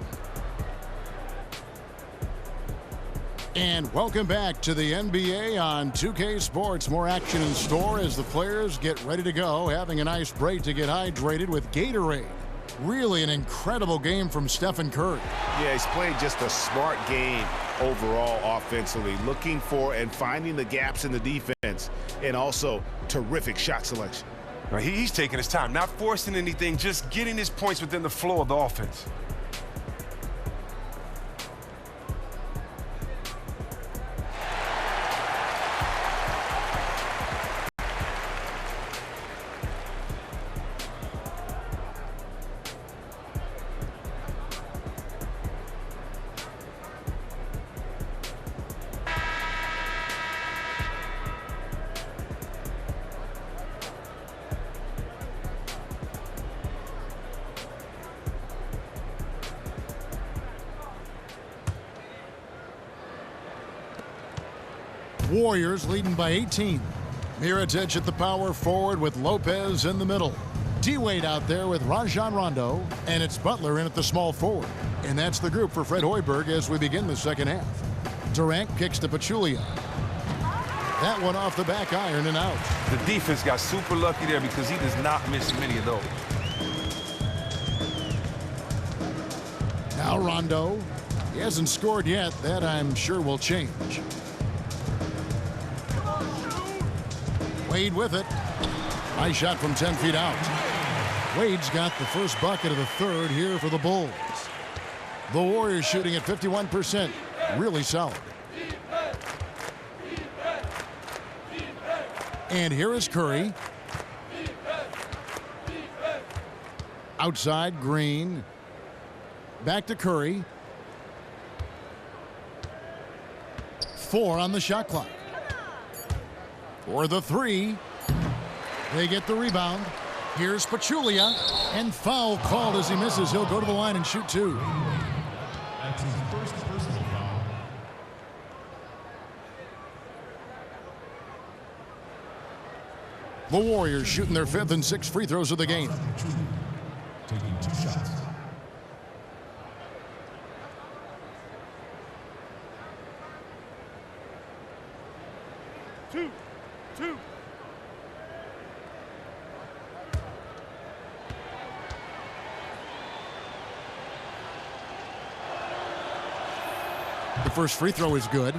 And welcome back to the NBA on 2K Sports. More action in store as the players get ready to go, having a nice break to get hydrated with Gatorade. Really an incredible game from Stephen Curry. Yeah, he's played just a smart game overall offensively, looking for and finding the gaps in the defense, and also terrific shot selection. Right, he's taking his time, not forcing anything, just getting his points within the flow of the offense. Warriors leading by 18. Mirotic at the power forward with Lopez in the middle. D-Wade out there with Rajon Rondo, and it's Butler in at the small forward. And that's the group for Fred Hoiberg as we begin the second half. Durant kicks to Pachulia. That one off the back iron and out. The defense got super lucky there because he does not miss many of those. Now Rondo. He hasn't scored yet. That I'm sure will change. Wade with it. Nice shot from 10 feet out. Wade's got the first bucket of the third here for the Bulls. The Warriors shooting at 51%. Really solid. And here is Curry. Outside, Green. Back to Curry. 4 on the shot clock. For the three. They get the rebound. Here's Pachulia. And foul called as he misses. He'll go to the line and shoot 2. That's his first personal foul. The Warriors shooting their 5th and 6th free throws of the game. Taking 2 shots. Two. The first free throw is good.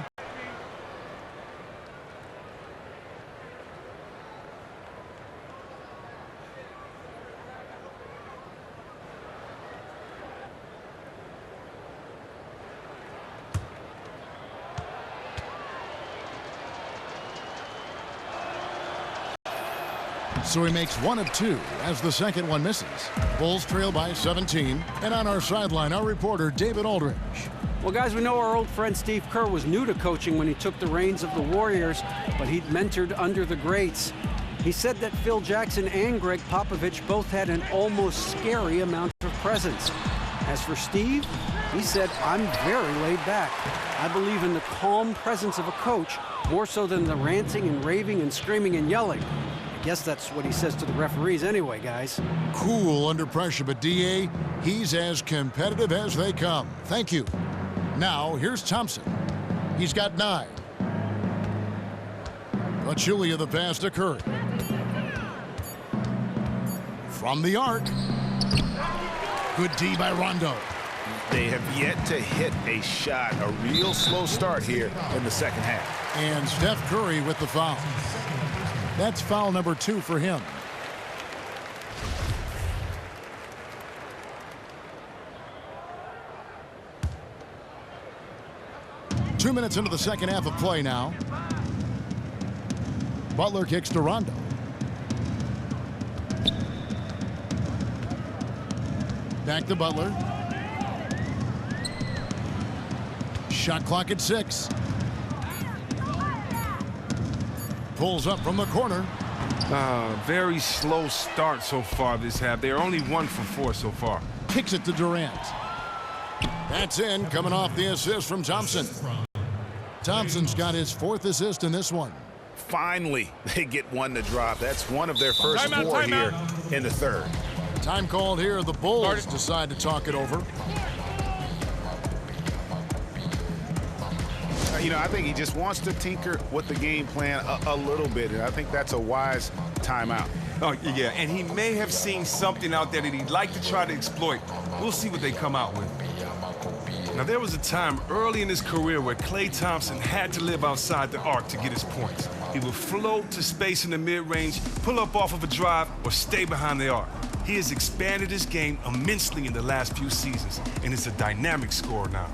So he makes 1 of 2 as the second one misses. Bulls trail by 17. And on our sideline, our reporter, David Aldridge. Well, guys, we know our old friend Steve Kerr was new to coaching when he took the reins of the Warriors, but he'd mentored under the greats. He said that Phil Jackson and Greg Popovich both had an almost scary amount of presence. As for Steve, he said, I'm very laid back. I believe in the calm presence of a coach more so than the ranting and raving and screaming and yelling. I guess that's what he says to the referees anyway, guys. Cool under pressure, but D.A., he's as competitive as they come. Thank you. Now, here's Thompson. He's got 9. Pachulia the pass to Curry. From the arc. Good D by Rondo. They have yet to hit a shot. A real slow start here in the second half. And Steph Curry with the foul. That's foul number 2 for him. Two minutes into the second half of play now. Butler kicks to Rondo. Back to Butler. Shot clock at 6. Pulls up from the corner. Very slow start so far this half. They're only 1 for 4 so far. Kicks it to Durant. That's in, coming off the assist from Thompson. Thompson's got his 4th assist in this one. Finally, they get one to drop. That's one of their first 4 here in the 3rd. Time called here. The Bulls decide to talk it over. You know, I think he just wants to tinker with the game plan a little bit, and I think that's a wise timeout. Oh, yeah, and he may have seen something out there that he'd like to try to exploit. We'll see what they come out with. Now, there was a time early in his career where Klay Thompson had to live outside the arc to get his points. He would float to space in the mid-range, pull up off of a drive, or stay behind the arc. He has expanded his game immensely in the last few seasons, and is a dynamic scorer now.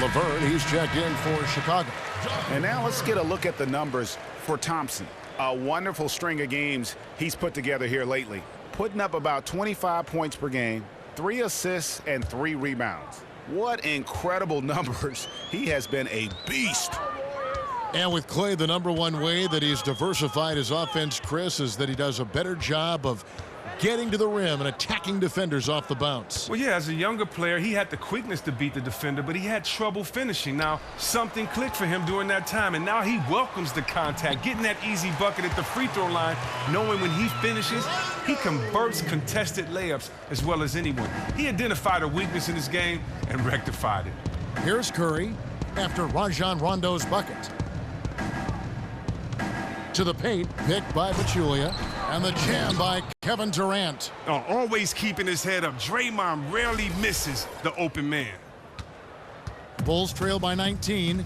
Laverne, he's checked in for Chicago. And now let's get a look at the numbers for Thompson. A wonderful string of games he's put together here lately. Putting up about 25 points per game, 3 assists, and 3 rebounds. What incredible numbers. He has been a beast. And with Klay, the #1 way that he's diversified his offense, Chris, is that he does a better job of getting to the rim and attacking defenders off the bounce. Well, yeah, as a younger player, he had the quickness to beat the defender, but he had trouble finishing. Now, something clicked for him during that time, and now he welcomes the contact, getting that easy bucket at the free throw line, knowing when he finishes, he converts contested layups as well as anyone. He identified a weakness in his game and rectified it. Here's Curry after Rajon Rondo's bucket. To the paint, picked by Pachulia, and the jam by Kevin Durant. Always keeping his head up. Draymond rarely misses the open man. Bulls trail by 19.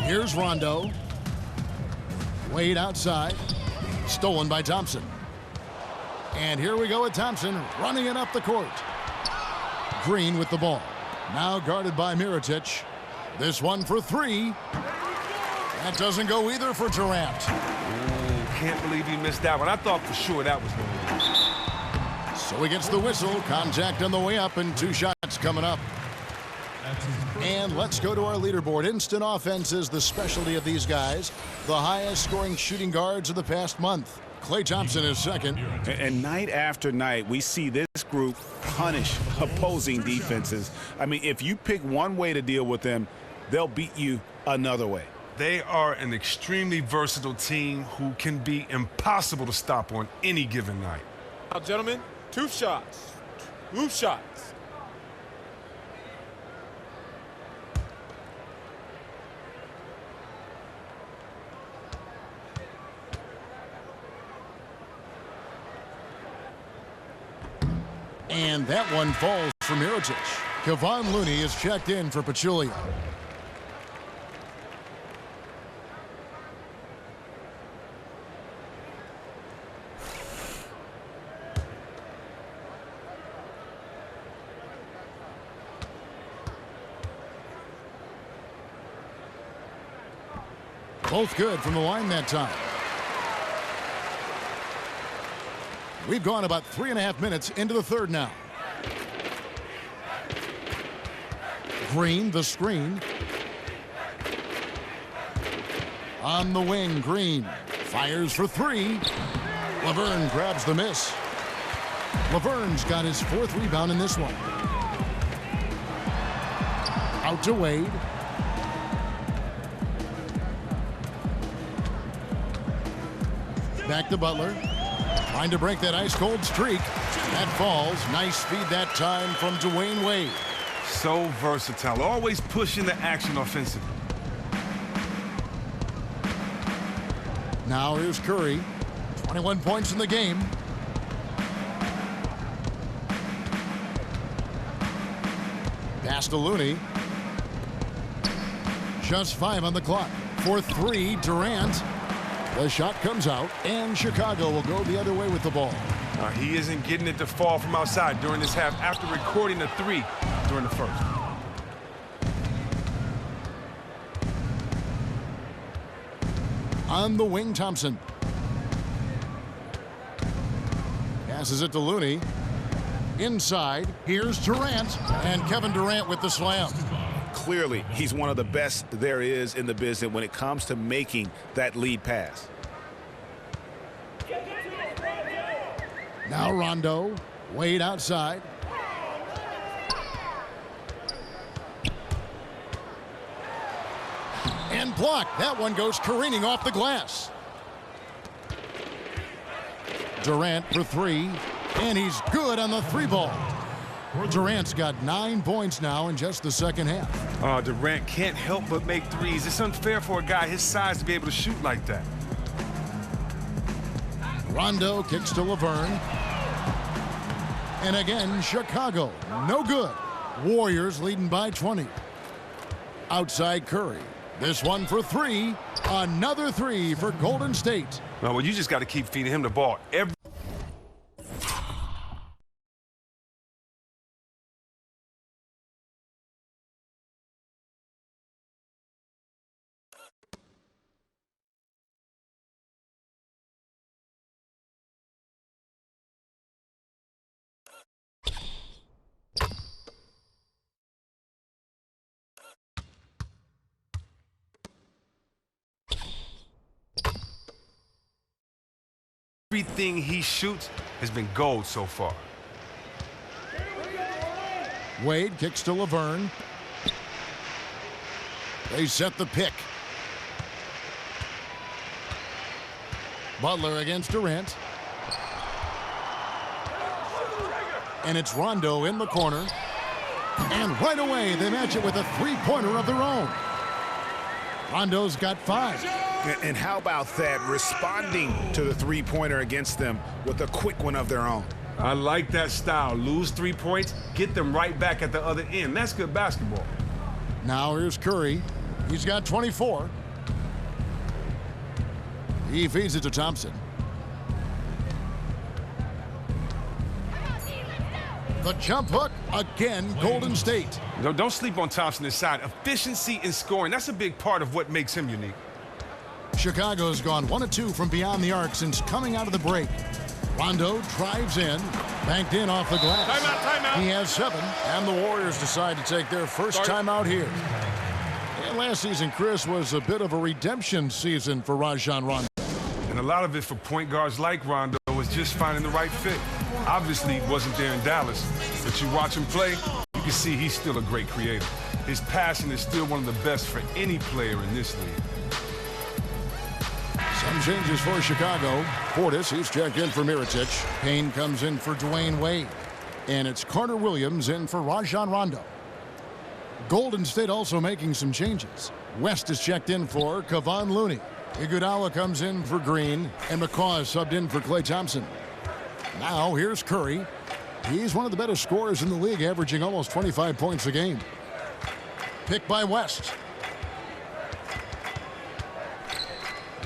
Here's Rondo. Wade outside. Stolen by Thompson. And here we go with Thompson running it up the court. Green with the ball. Now guarded by Mirotic. This one for 3. That doesn't go either for Durant. Can't believe he missed that one. I thought for sure that was going to be. So he gets the whistle. Contact on the way up and 2 shots coming up. And let's go to our leaderboard. Instant offense is the specialty of these guys. The highest scoring shooting guards of the past month. Klay Thompson is second. And night after night, we see this group punish opposing defenses. I mean, if you pick one way to deal with them, they'll beat you another way. They are an extremely versatile team who can be impossible to stop on any given night. Now, gentlemen, 2 shots. 2 shots. And that one falls for Mirotic. Kevon Looney is checked in for Pachulia. Both good from the line that time. We've gone about 3.5 minutes into the 3rd now. Green, the screen. On the wing, Green fires for 3. Laverne grabs the miss. Laverne's got his 4th rebound in this one. Out to Wade. Back to Butler. Trying to break that ice-cold streak. That falls. Nice feed that time from Dwayne Wade. So versatile. Always pushing the action offensively. Now here's Curry. 21 points in the game. Pass to Looney. Just 5 on the clock. For 3, Durant. The shot comes out, and Chicago will go the other way with the ball. He isn't getting it to fall from outside during this half after recording a 3 during the 1st. On the wing, Thompson. Passes it to Looney. Inside, here's Durant, and Kevin Durant with the slam. Clearly, he's one of the best there is in the business when it comes to making that lead pass. Now Rondo, Wade outside. And blocked. That one goes careening off the glass. Durant for three, and he's good on the three ball. Durant's got 9 points now in just the second half. Durant can't help but make threes. It's unfair for a guy his size to be able to shoot like that. Rondo kicks to Laverne. And again, Chicago, no good. Warriors leading by 20. Outside Curry. This one for three. Another three for Golden State. Well, you just got to keep feeding him the ball. Everything he shoots has been gold so far. Wade kicks to Laverne. They set the pick. Butler against Durant. And it's Rondo in the corner. And right away, they match it with a three-pointer of their own. Rondo's got 5. And how about that, responding to the three-pointer against them with a quick one of their own. I like that style. Lose 3 points, get them right back at the other end. That's good basketball. Now here's Curry. He's got 24. He feeds it to Thompson. The jump hook again, Golden State. Don't sleep on Thompson inside. Efficiency in scoring, that's a big part of what makes him unique. Chicago's gone 1 of 2 from beyond the arc since coming out of the break. Rondo drives in, banked in off the glass. Timeout. He has 7, and the Warriors decide to take their first timeout here. And last season, Chris, was a bit of a redemption season for Rajon Rondo. And a lot of it for point guards like Rondo was just finding the right fit. Obviously, he wasn't there in Dallas, but you watch him play, you can see he's still a great creator. His passing is still one of the best for any player in this league. Some changes for Chicago. Portis, he's checked in for Mirotic. Payne comes in for Dwayne Wade. And it's Carter Williams in for Rajon Rondo. Golden State also making some changes. West is checked in for Kevon Looney. Iguodala comes in for Green. And McCaw is subbed in for Klay Thompson. Now here's Curry. He's one of the better scorers in the league, averaging almost 25 points a game. Picked by West.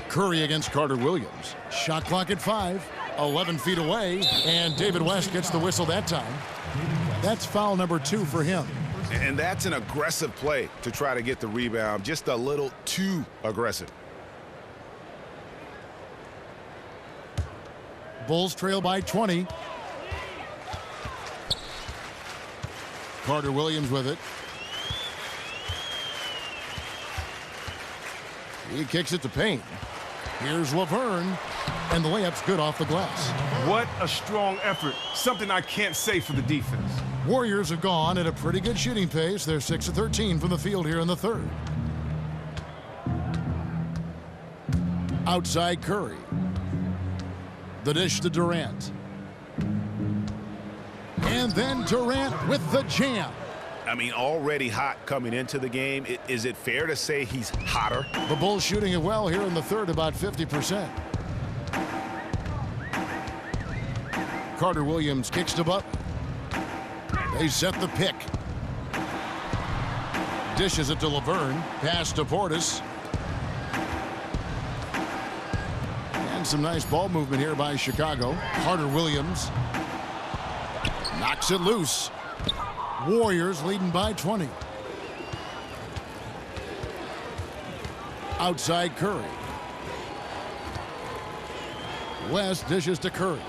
Curry against Carter Williams. Shot clock at 5. 11 feet away. And David West gets the whistle that time. That's foul number 2 for him. And that's an aggressive play to try to get the rebound. Just a little too aggressive. Bulls trail by 20. Carter Williams with it. He kicks it to Payne. Here's Laverne, and the layup's good off the glass. What a strong effort. Something I can't say for the defense. Warriors have gone at a pretty good shooting pace. They're 6 of 13 from the field here in the third. Outside Curry. The dish to Durant. And then Durant with the jam. I mean, already hot coming into the game. Is it fair to say he's hotter? The Bulls shooting it well here in the third, about 50%. Carter Williams kicks to Butler. They set the pick. Dishes it to Laverne. Pass to Portis. And some nice ball movement here by Chicago. Carter Williams knocks it loose. Warriors leading by 20. Outside Curry. West dishes to Curry.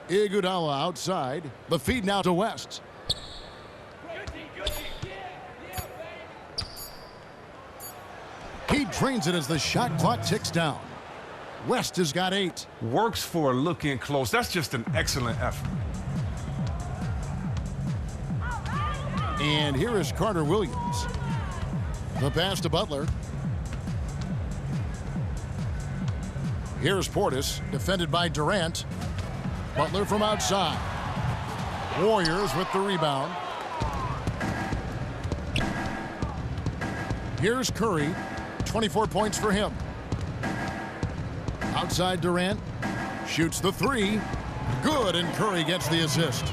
Iguodala outside. The feed now to West. He drains it as the shot clock ticks down. West has got 8. Works for a look in close. That's just an excellent effort. And here is Carter Williams. The pass to Butler. Here's Portis, defended by Durant. Butler from outside. Warriors with the rebound. Here's Curry. 24 points for him. Outside Durant. Shoots the 3. Good, and Curry gets the assist.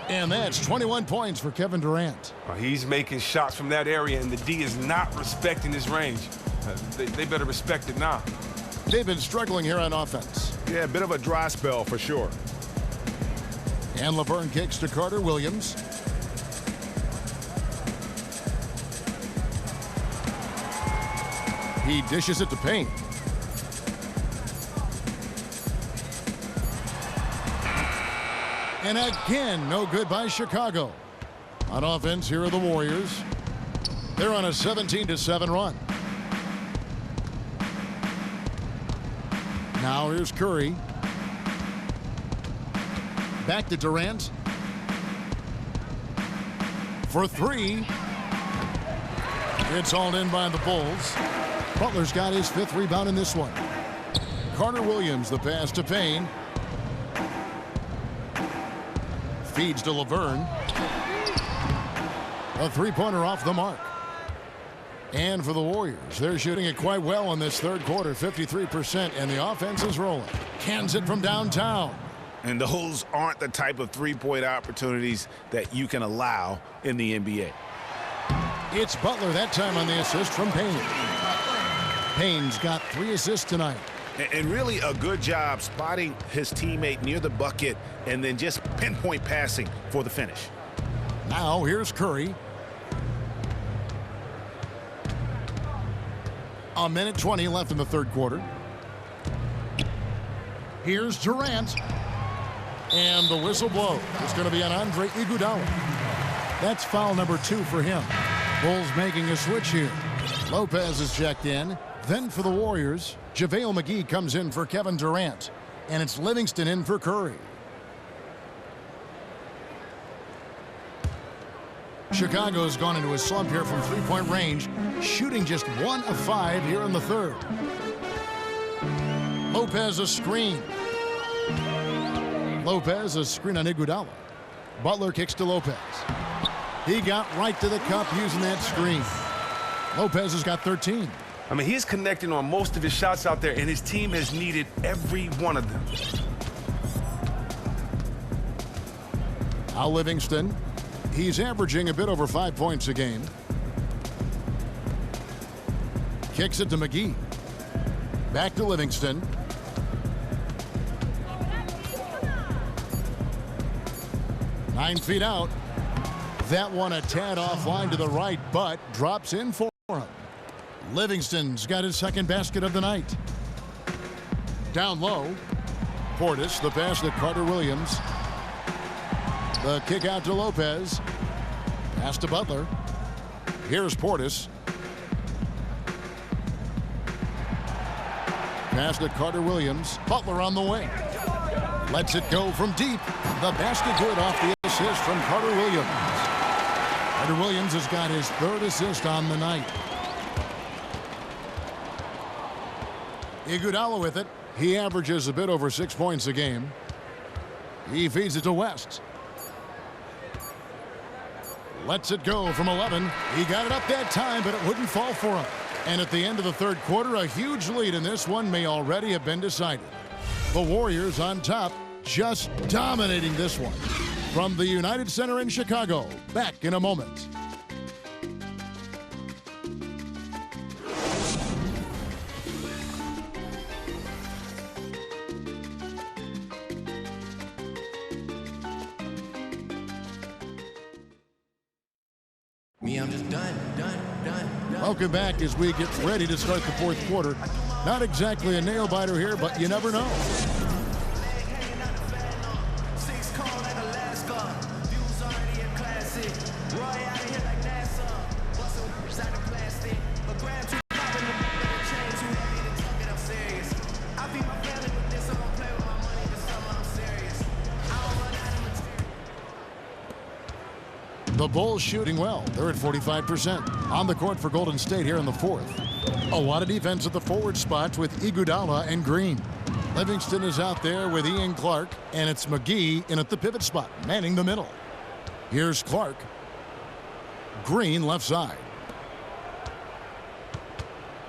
And that's 21 points for Kevin Durant. He's making shots from that area, and the D is not respecting his range. They better respect it now. They've been struggling here on offense. Yeah, a bit of a dry spell for sure. And LeVert kicks to Carter Williams. He dishes it to Payne. And again, no good by Chicago. On offense, here are the Warriors. They're on a 17-7 run. Now here's Curry. Back to Durant. For 3. It's hauled in by the Bulls. Butler's got his 5th rebound in this one. Carter Williams, the pass to Payne. Feeds to Laverne. A 3-pointer off the mark. And for the Warriors, they're shooting it quite well in this third quarter, 53%, and the offense is rolling. Cans it from downtown. And those aren't the type of three-point opportunities that you can allow in the NBA. It's Butler that time on the assist from Payne. Payne's got 3 assists tonight. And really a good job spotting his teammate near the bucket and then just pinpoint passing for the finish. Now here's Curry. A minute 20 left in the third quarter. Here's Durant. And the whistle blows. It's going to be on Andre Iguodala. That's foul number 2 for him. Bulls making a switch here. Lopez is checked in. Then for the Warriors, JaVale McGee comes in for Kevin Durant. And it's Livingston in for Curry. Chicago's gone into a slump here from three-point range, shooting just 1 of 5 here in the third. Lopez a screen. Lopez a screen on Iguodala. Butler kicks to Lopez. He got right to the cup using that screen. Lopez has got 13. I mean, he's connecting on most of his shots out there, and his team has needed every one of them. Al Livingston. He's averaging a bit over 5 points a game. Kicks it to McGee. Back to Livingston. Nine feet out. That one a tad offline to the right, but drops in for him. Livingston's got his second basket of the night. Down low. Portis, the pass to Carter Williams. The kick out to Lopez. Pass to Butler. Here's Portis. Pass to Carter Williams. Butler on the wing. Lets it go from deep. The basket good off the assist from Carter Williams. Carter Williams has got his 3rd assist on the night. Iguodala with it. He averages a bit over 6 points a game. He feeds it to West. Lets it go from 11. He got it up that time, but it wouldn't fall for him. And at the end of the third quarter, a huge lead in this one may already have been decided. The Warriors on top, just dominating this one. From the United Center in Chicago, back in a moment. I'm just done. Welcome back as we get ready to start the fourth quarter. Not exactly a nail-biter here, but you never know. The Bulls shooting well. They're at 45%. On the court for Golden State here in the fourth. A lot of defense at the forward spots with Iguodala and Green. Livingston is out there with Ian Clark, and it's McGee in at the pivot spot, manning the middle. Here's Clark. Green left side.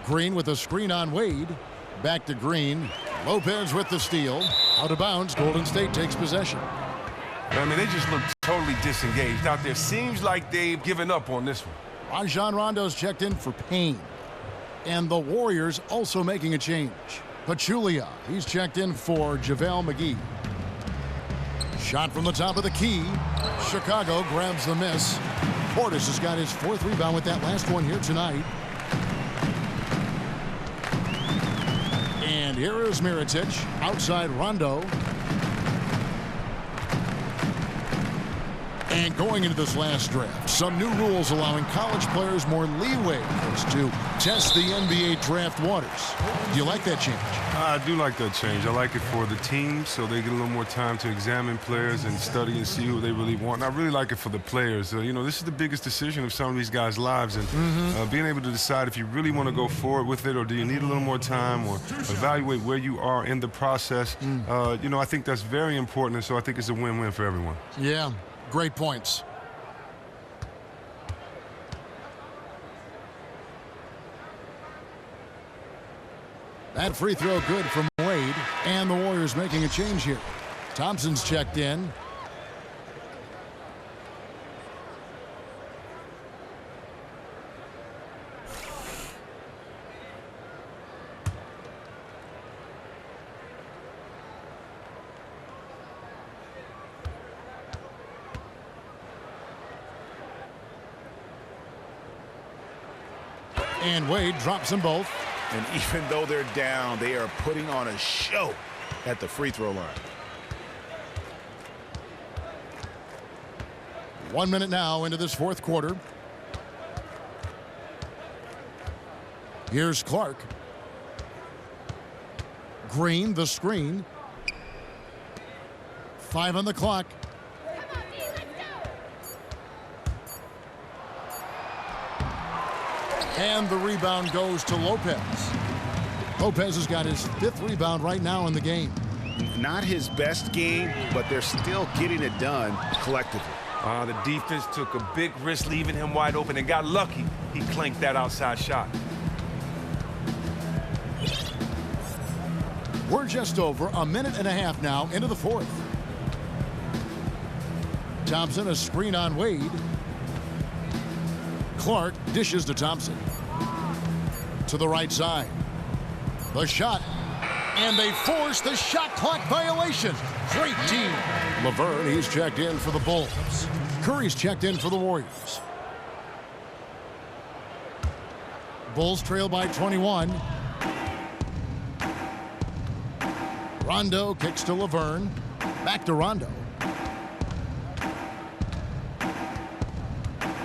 Green with a screen on Wade. Back to Green. Lopez with the steal. Out of bounds. Golden State takes possession. I mean, they just look totally disengaged out there. Seems like they've given up on this one. Rajon Rondo's checked in for Payne. And the Warriors also making a change. Pachulia, he's checked in for JaVale McGee. Shot from the top of the key. Chicago grabs the miss. Portis has got his fourth rebound with that last one here tonight. And here is Mirotic outside Rondo. And going into this last draft, some new rules allowing college players more leeway as to test the NBA draft waters. Do you like that change? I do like that change. I like it for the team, so they get a little more time to examine players and study and see who they really want. And I really like it for the players. You know, this is the biggest decision of some of these guys' lives, and being able to decide if you really want to go forward with it or do you need a little more time or evaluate where you are in the process. You know, I think that's very important, and so I think it's a win-win for everyone. Yeah. Great points. That free throw good from Wade, and the Warriors making a change here. Thompson's checked in. And Wade drops them both. And even though they're down, they are putting on a show at the free throw line. 1 minute now into this fourth quarter. Here's Clark. Green, the screen. 5 on the clock. And the rebound goes to Lopez. Lopez has got his 5th rebound right now in the game. Not his best game, but they're still getting it done collectively. The defense took a big risk leaving him wide open and got lucky. He clanked that outside shot. We're just over a minute and a half now into the fourth. Thompson, a screen on Wade. Clark dishes to Thompson. To the right side. The shot. And they force the shot clock violation. Great team. Laverne, he's checked in for the Bulls. Curry's checked in for the Warriors. Bulls trail by 21. Rondo kicks to Laverne. Back to Rondo.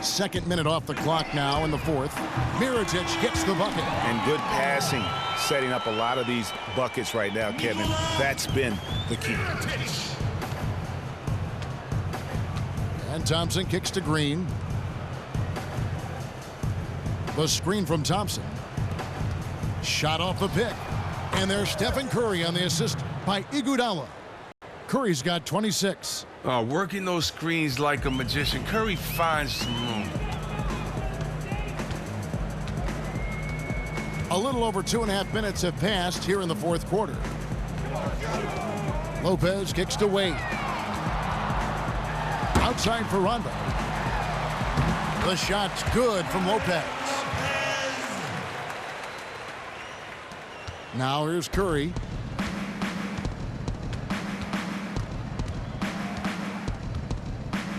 2nd minute off the clock now in the fourth. Mirotic gets the bucket. And good passing, setting up a lot of these buckets right now, Kevin. That's been the key. And Thompson kicks to Green. The screen from Thompson. Shot off the pick. And there's Stephen Curry on the assist by Iguodala. Curry's got 26. Working those screens like a magician. Curry finds some room. A little over 2.5 minutes have passed here in the fourth quarter. Lopez kicks to Wade. Outside for Rondo. The shot's good from Lopez. Now here's Curry.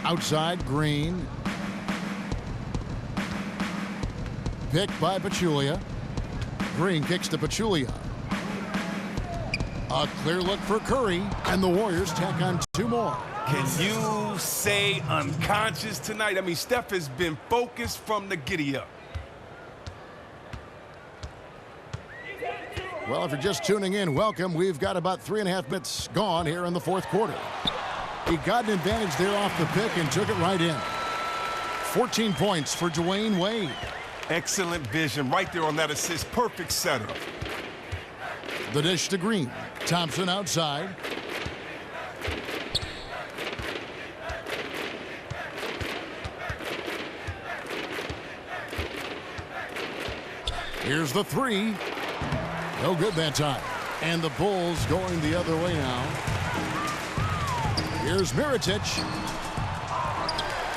Outside, Green. Picked by Pachulia. Green kicks to Pachulia. A clear look for Curry, and the Warriors tack on 2 more. Can you say unconscious tonight? I mean, Steph has been focused from the giddy-up. Well, if you're just tuning in, welcome. We've got about 3.5 minutes gone here in the fourth quarter. He got an advantage there off the pick and took it right in. 14 points for Dwayne Wade. Excellent vision right there on that assist. Perfect setup. The dish to Green. Thompson outside. Here's the three. No good that time. And the Bulls going the other way now. Here's Mirotic.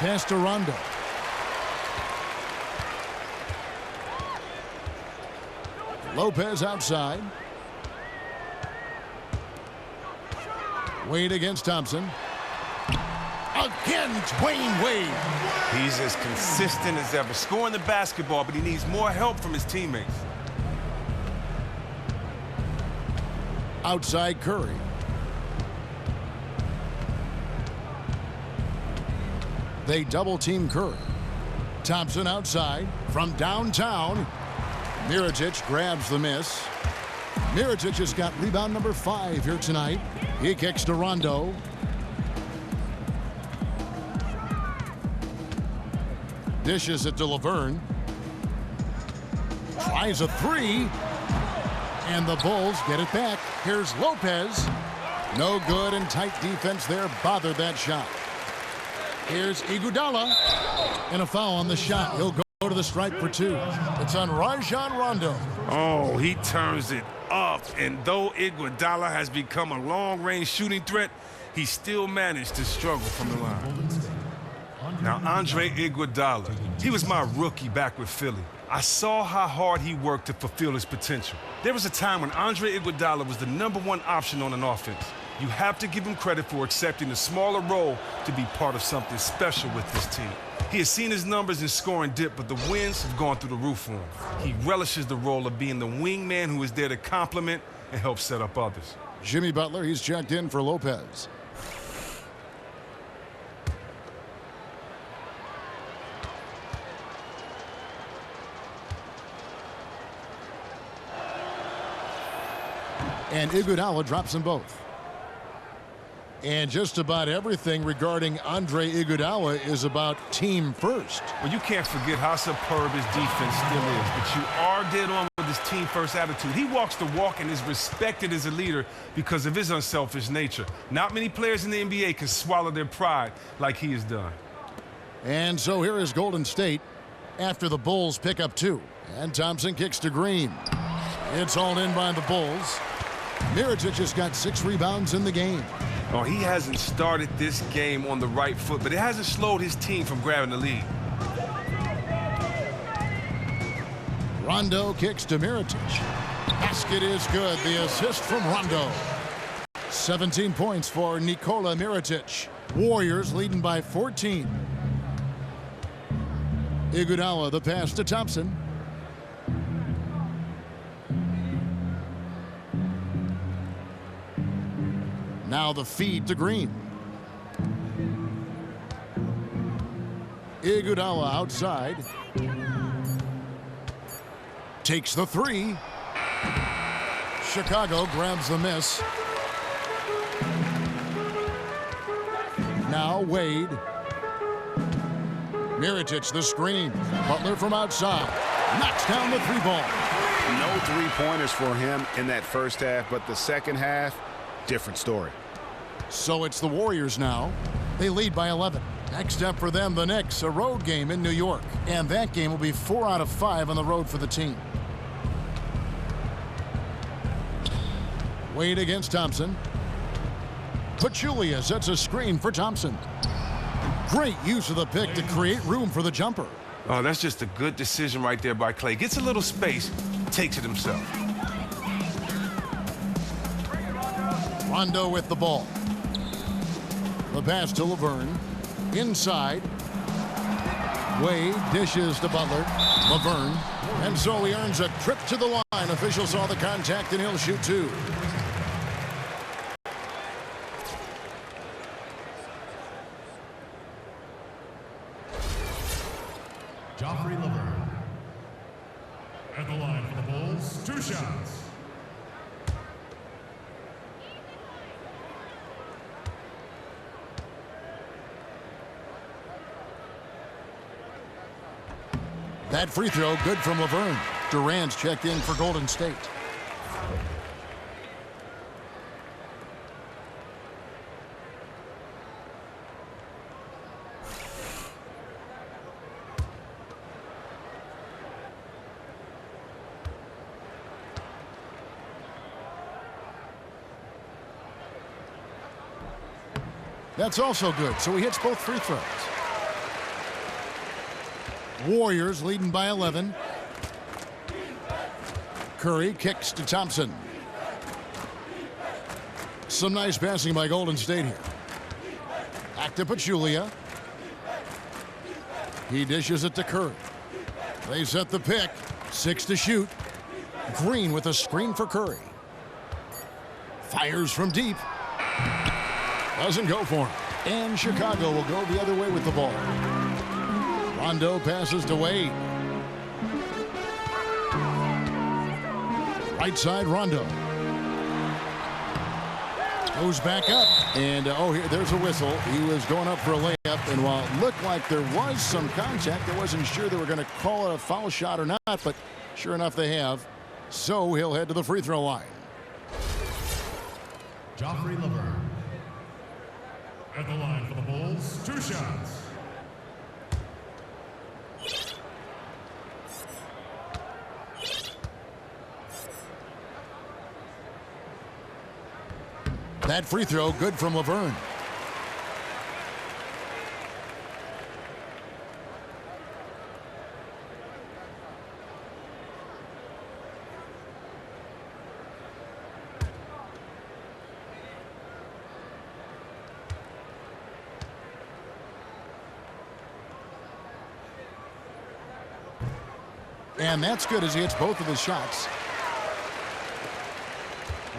Pass to Rondo. Lopez outside. Wade against Thompson. Again, Dwayne Wade. He's as consistent as ever, scoring the basketball, but he needs more help from his teammates. Outside Curry. They double team Curry. Thompson outside from downtown. Mirotic grabs the miss. Mirotic has got rebound number 5 here tonight. He kicks to Rondo. Dishes it to Laverne. Tries a three. And the Bulls get it back. Here's Lopez. No good, and tight defense there bothered that shot. Here's Iguodala. And a foul on the shot. He'll go to the stripe for 2. It's on Rajon Rondo. Oh, he turns it up. And though Iguodala has become a long-range shooting threat, he still managed to struggle from the line. Now, Andre Iguodala, he was my rookie back with Philly. I saw how hard he worked to fulfill his potential. There was a time when Andre Iguodala was the #1 option on an offense. You have to give him credit for accepting a smaller role to be part of something special with this team. He has seen his numbers in scoring dip, but the wins have gone through the roof for him. He relishes the role of being the wingman who is there to complement and help set up others. Jimmy Butler, he's checked in for Lopez. And Iguodala drops them both. And just about everything regarding Andre Iguodala is about team first. Well, you can't forget how superb his defense still is, but you are dead on with his team first attitude. He walks the walk and is respected as a leader because of his unselfish nature. Not many players in the NBA can swallow their pride like he has done. And so here is Golden State after the Bulls pick up 2. And Thompson kicks to Green. It's hauled in by the Bulls. Mirotic has got 6 rebounds in the game. Oh, he hasn't started this game on the right foot, but it hasn't slowed his team from grabbing the lead. Rondo kicks to Mirotic. Basket is good. The assist from Rondo. 17 points for Nikola Mirotic. Warriors leading by 14. Iguodala, the pass to Thompson. Now the feed to Green. Iguodala outside. Takes the 3. Chicago grabs the miss. Now Wade. Mirotic the screen. Butler from outside. Knocks down the 3-ball. No 3-pointers for him in that first half, but the second half, different story. So it's the Warriors now. They lead by 11. Next up for them, the Knicks, a road game in New York. And that game will be 4 out of 5 on the road for the team. Wade against Thompson. Pachulia sets a screen for Thompson. Great use of the pick to create room for the jumper. Oh, that's just a good decision right there by Clay. Gets a little space, takes it himself. Rondo with the ball. The pass to Laverne. Inside. Wade dishes to Butler. Laverne. And so he earns a trip to the line. Officials saw the contact and he'll shoot 2. Joffrey Laverne. At the line for the Bulls, 2 shots. That free throw good from Laverne. Durant's checked in for Golden State. That's also good, so he hits both free throws. Warriors leading by 11. Curry kicks to Thompson. Some nice passing by Golden State here. Back to Pachulia. He dishes it to Curry. They set the pick. 6 to shoot. Green with a screen for Curry. Fires from deep. Doesn't go for him. And Chicago will go the other way with the ball. Rondo passes to Wade. Right side, Rondo. Goes back up. And, there's a whistle. He was going up for a layup. And while it looked like there was some contact, I wasn't sure they were going to call it a foul shot or not. But sure enough, they have. So he'll head to the free throw line. Joffrey Laverne. At the line for the Bulls, 2 shots. That free throw good from Laverne. And that's good as he hits both of his shots.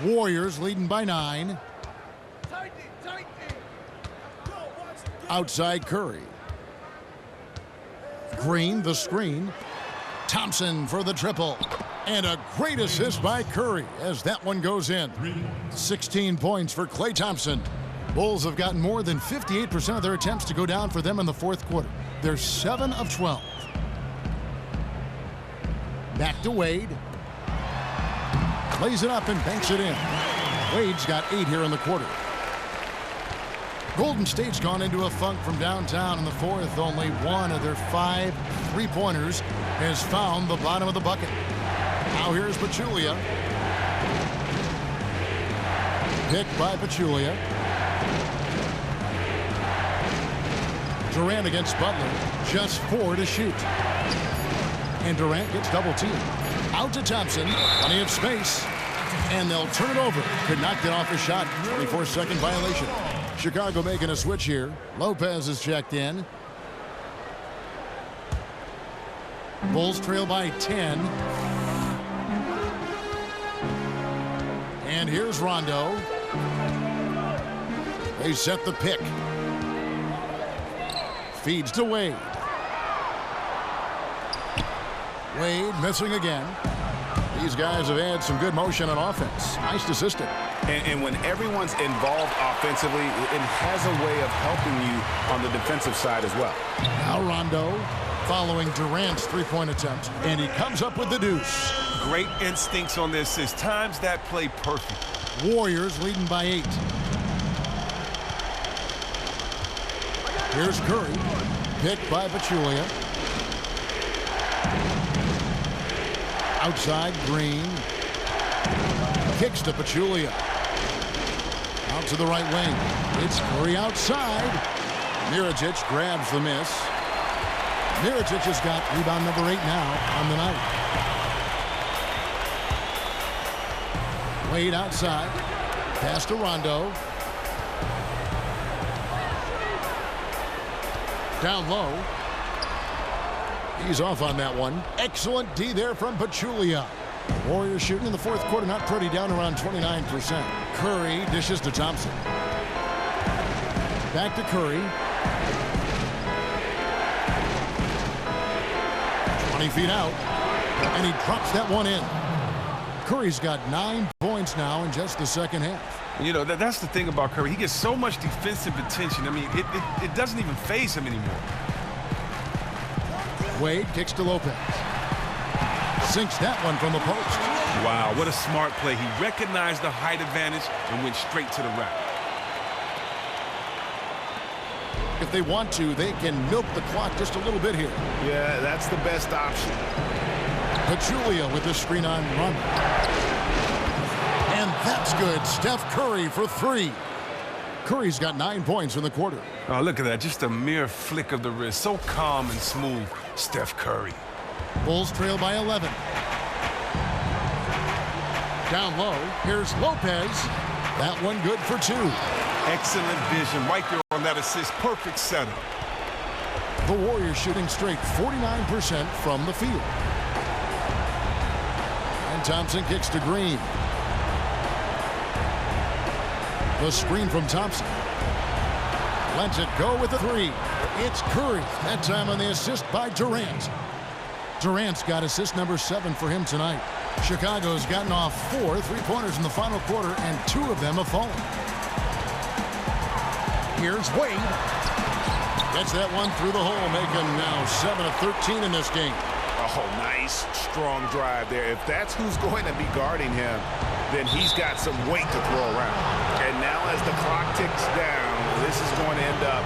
Warriors leading by 9. Outside Curry. Green the screen. Thompson for the triple. And a great assist by Curry as that one goes in. 16 points for Klay Thompson. Bulls have gotten more than 58% of their attempts to go down for them in the fourth quarter. They're 7 of 12. Back to Wade. Lays it up and banks it in. Wade's got 8 here in the quarter. Golden State's gone into a funk from downtown in the fourth. Only one of their 5 3-pointers has found the bottom of the bucket. Now here's Pachulia. Picked by Pachulia. Durant against Butler. Just 4 to shoot. And Durant gets double teamed. Out to Thompson. Plenty of space. And they'll turn it over. Could not get off a shot. 24-second violation. Chicago making a switch here. Lopez is checked in. Bulls trail by 10. And here's Rondo. They set the pick. Feeds to Wade. Wade missing again. These guys have had some good motion on offense. Nice to system. And when everyone's involved offensively, it has a way of helping you on the defensive side as well. Now Rondo following Durant's 3-point attempt. And he comes up with the deuce. Great instincts on this. His times that play perfect. Warriors leading by 8. Here's Curry. Picked by Pachulia. Outside, Green. Kicks to Pachulia. Out to the right wing. It's Curry outside. Mirotic grabs the miss. Mirotic has got rebound number 8 now on the night. Wade outside. Pass to Rondo. Down low. He's off on that one. Excellent D there from Pachulia. Warriors shooting in the fourth quarter, not pretty, down around 29%. Curry dishes to Thompson. Back to Curry. 20 feet out, and he drops that one in. Curry's got 9 points now in just the second half. You know, that's the thing about Curry. He gets so much defensive attention. I mean, it doesn't even faze him anymore. Wade kicks to Lopez. Sinks that one from the post. Wow, what a smart play. He recognized the height advantage and went straight to the rack. If they want to, they can milk the clock just a little bit here. Yeah, that's the best option. Pachulia with the screen on run. And that's good. Steph Curry for 3. Curry's got 9 points in the quarter. Oh, look at that. Just a mere flick of the wrist. So calm and smooth, Steph Curry. Bulls trail by 11. Down low, here's Lopez. That one good for 2. Excellent vision right there on that assist. Perfect setup. The Warriors shooting straight 49% from the field. And Thompson kicks to Green. The screen from Thompson. Lets it go with the 3. It's Curry. That time on the assist by Durant. Durant's got assist number 7 for him tonight. Chicago's gotten off 4 3-pointers in the final quarter, and 2 of them have fallen. Here's Wade. Gets that one through the hole, making now 7 of 13 in this game. Oh, nice, strong drive there. If that's who's going to be guarding him, then he's got some weight to throw around. And now as the clock ticks down, this is going to end up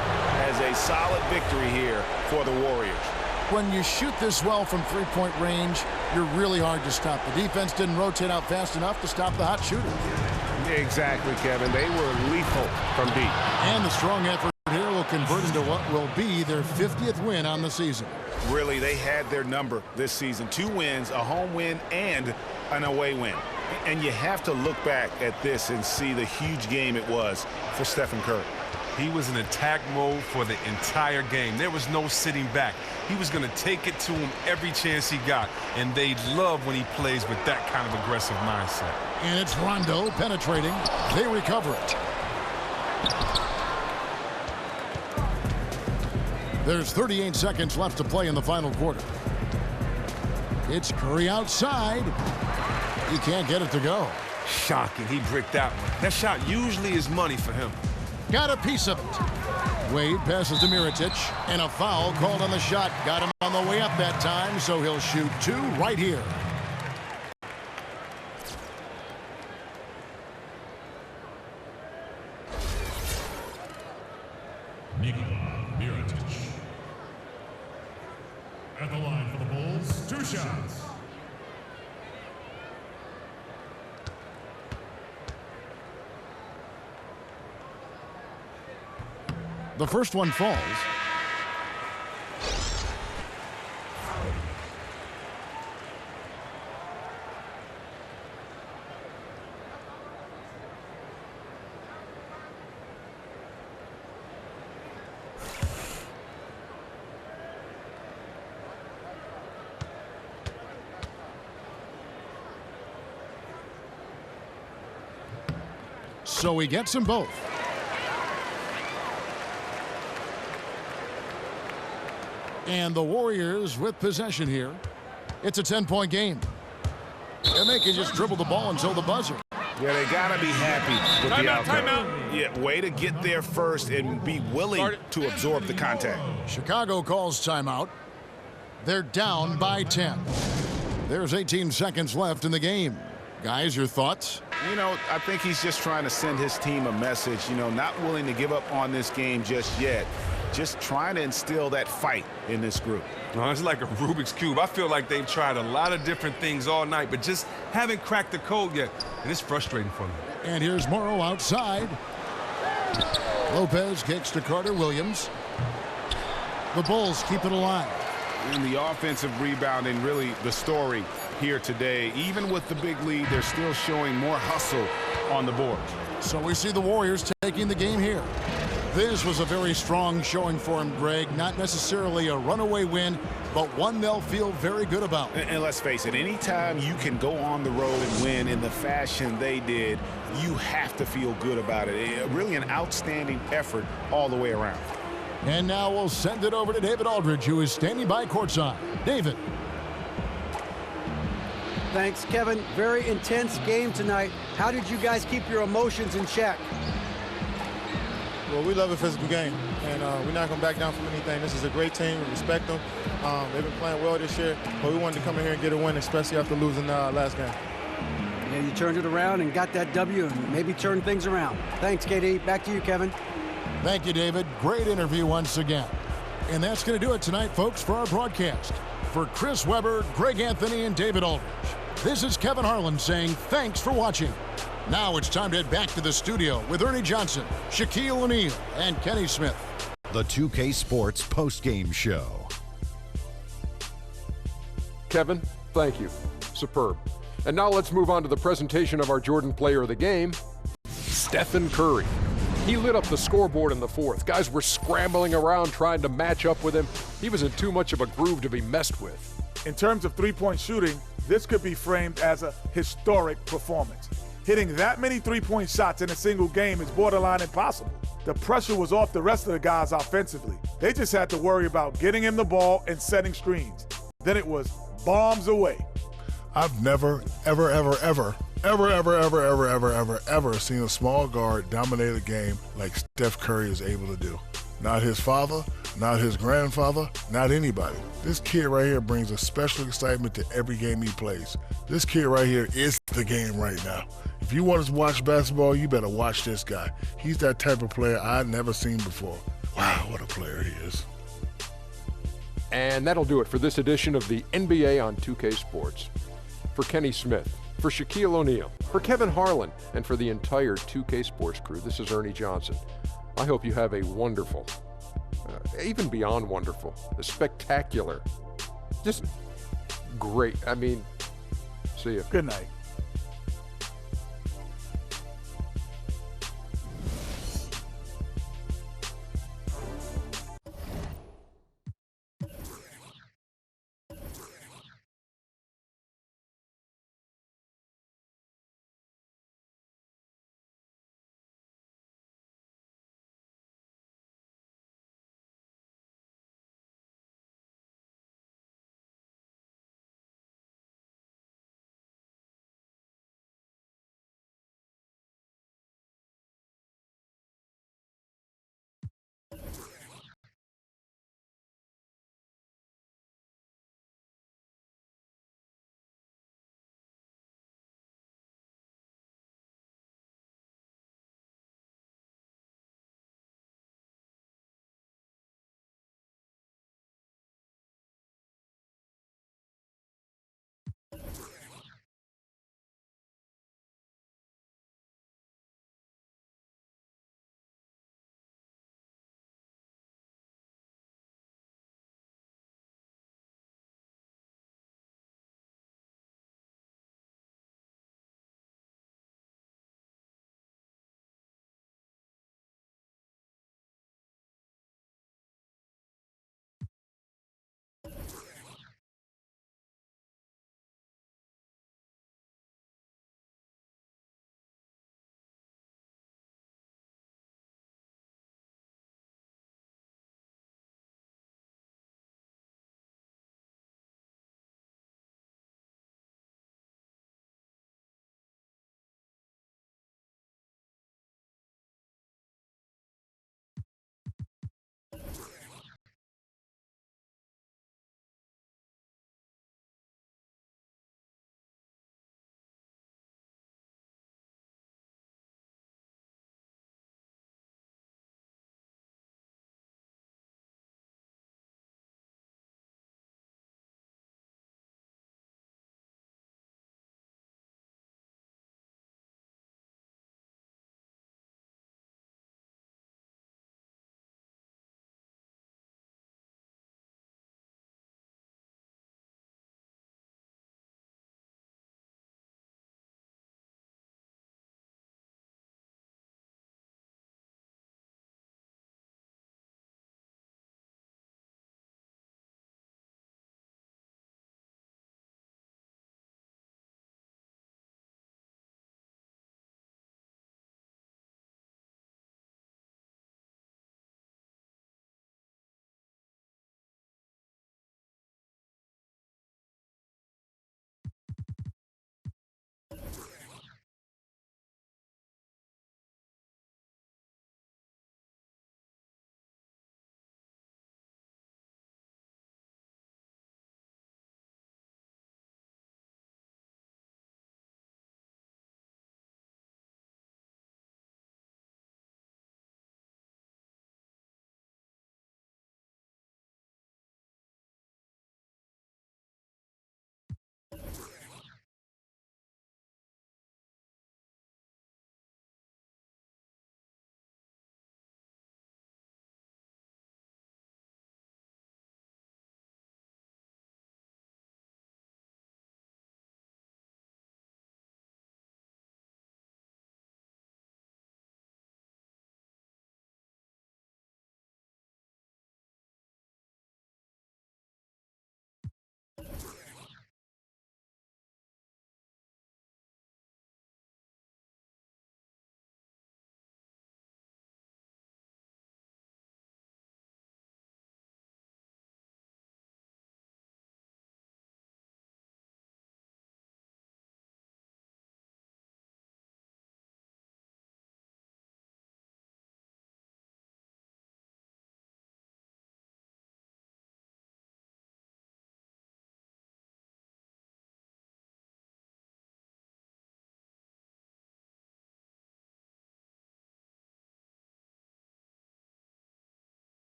as a solid victory here for the Warriors. When you shoot this well from 3-point range, you're really hard to stop. The defense didn't rotate out fast enough to stop the hot shooter. Exactly, Kevin. They were lethal from deep. And the strong effort here will convert into what will be their 50th win on the season. Really, they had their number this season. 2 wins, a home win, and an away win. And you have to look back at this and see the huge game it was for Stephen Curry. He was in attack mode for the entire game. There was no sitting back. He was going to take it to him every chance he got, and they love when he plays with that kind of aggressive mindset. And it's Rondo penetrating. They recover it. There's 38 seconds left to play in the final quarter. It's Curry outside. He can't get it to go. Shocking. He bricked that one. That shot usually is money for him. Got a piece of it. Wade passes to Mirotic, and a foul called on the shot. Got him on the way up that time, so he'll shoot 2 right here. Mirotic. At the line for the Bulls, 2 shots. The first one falls. So he gets them both. And the Warriors with possession here. It's a 10-point game. And they can just dribble the ball until the buzzer. Yeah, they got to be happy with the outcome. Yeah, way to get there first and be willing to absorb the contact. Chicago calls timeout. They're down by 10. There's 18 seconds left in the game. Guys, your thoughts? You know, I think he's just trying to send his team a message, you know, not willing to give up on this game just yet. Just trying to instill that fight in this group. Oh, it's like a Rubik's Cube. I feel like they've tried a lot of different things all night, but just haven't cracked the code yet. And it's frustrating for them. And here's Morrow outside. Lopez kicks to Carter Williams. The Bulls keep it alive. And the offensive rebounding, really the story here today. Even with the big lead, they're still showing more hustle on the board. So we see the Warriors taking the game here. This was a very strong showing for him, Greg. Not necessarily a runaway win, but one they'll feel very good about. And let's face it, anytime you can go on the road and win in the fashion they did, you have to feel good about it. Really an outstanding effort all the way around. And now we'll send it over to David Aldridge, who is standing by courtside. David. Thanks, Kevin. Very intense game tonight. How did you guys keep your emotions in check? Well, we love a physical game, and we're not going to back down from anything. This is a great team. We respect them. They've been playing well this year, but we wanted to come in here and get a win, especially after losing last game. Yeah, you turned it around and got that W and maybe turned things around. Thanks, KD. Back to you, Kevin. Thank you, David. Great interview once again. And that's going to do it tonight, folks, for our broadcast. For Chris Webber, Greg Anthony, and David Aldridge, this is Kevin Harlan saying thanks for watching. Now it's time to head back to the studio with Ernie Johnson, Shaquille O'Neal, and Kenny Smith. The 2K Sports postgame show. Kevin, thank you. Superb. And now let's move on to the presentation of our Jordan Player of the Game, Stephen Curry. He lit up the scoreboard in the fourth. Guys were scrambling around trying to match up with him. He was in too much of a groove to be messed with. In terms of three-point shooting, this could be framed as a historic performance. Hitting that many three-point shots in a single game is borderline impossible. The pressure was off the rest of the guys offensively. They just had to worry about getting him the ball and setting screens. Then it was bombs away. I've never, ever seen a small guard dominate a game like Steph Curry is able to do. Not his father, not his grandfather, not anybody. This kid right here brings a special excitement to every game he plays. This kid right here is the game right now. If you want to watch basketball, you better watch this guy. He's that type of player I've never seen before. Wow, what a player he is. And that'll do it for this edition of the NBA on 2K Sports. For Kenny Smith, for Shaquille O'Neal, for Kevin Harlan, and for the entire 2K Sports crew, this is Ernie Johnson. I hope you have a wonderful, even beyond wonderful, a spectacular, just great. I mean, see you. Good night.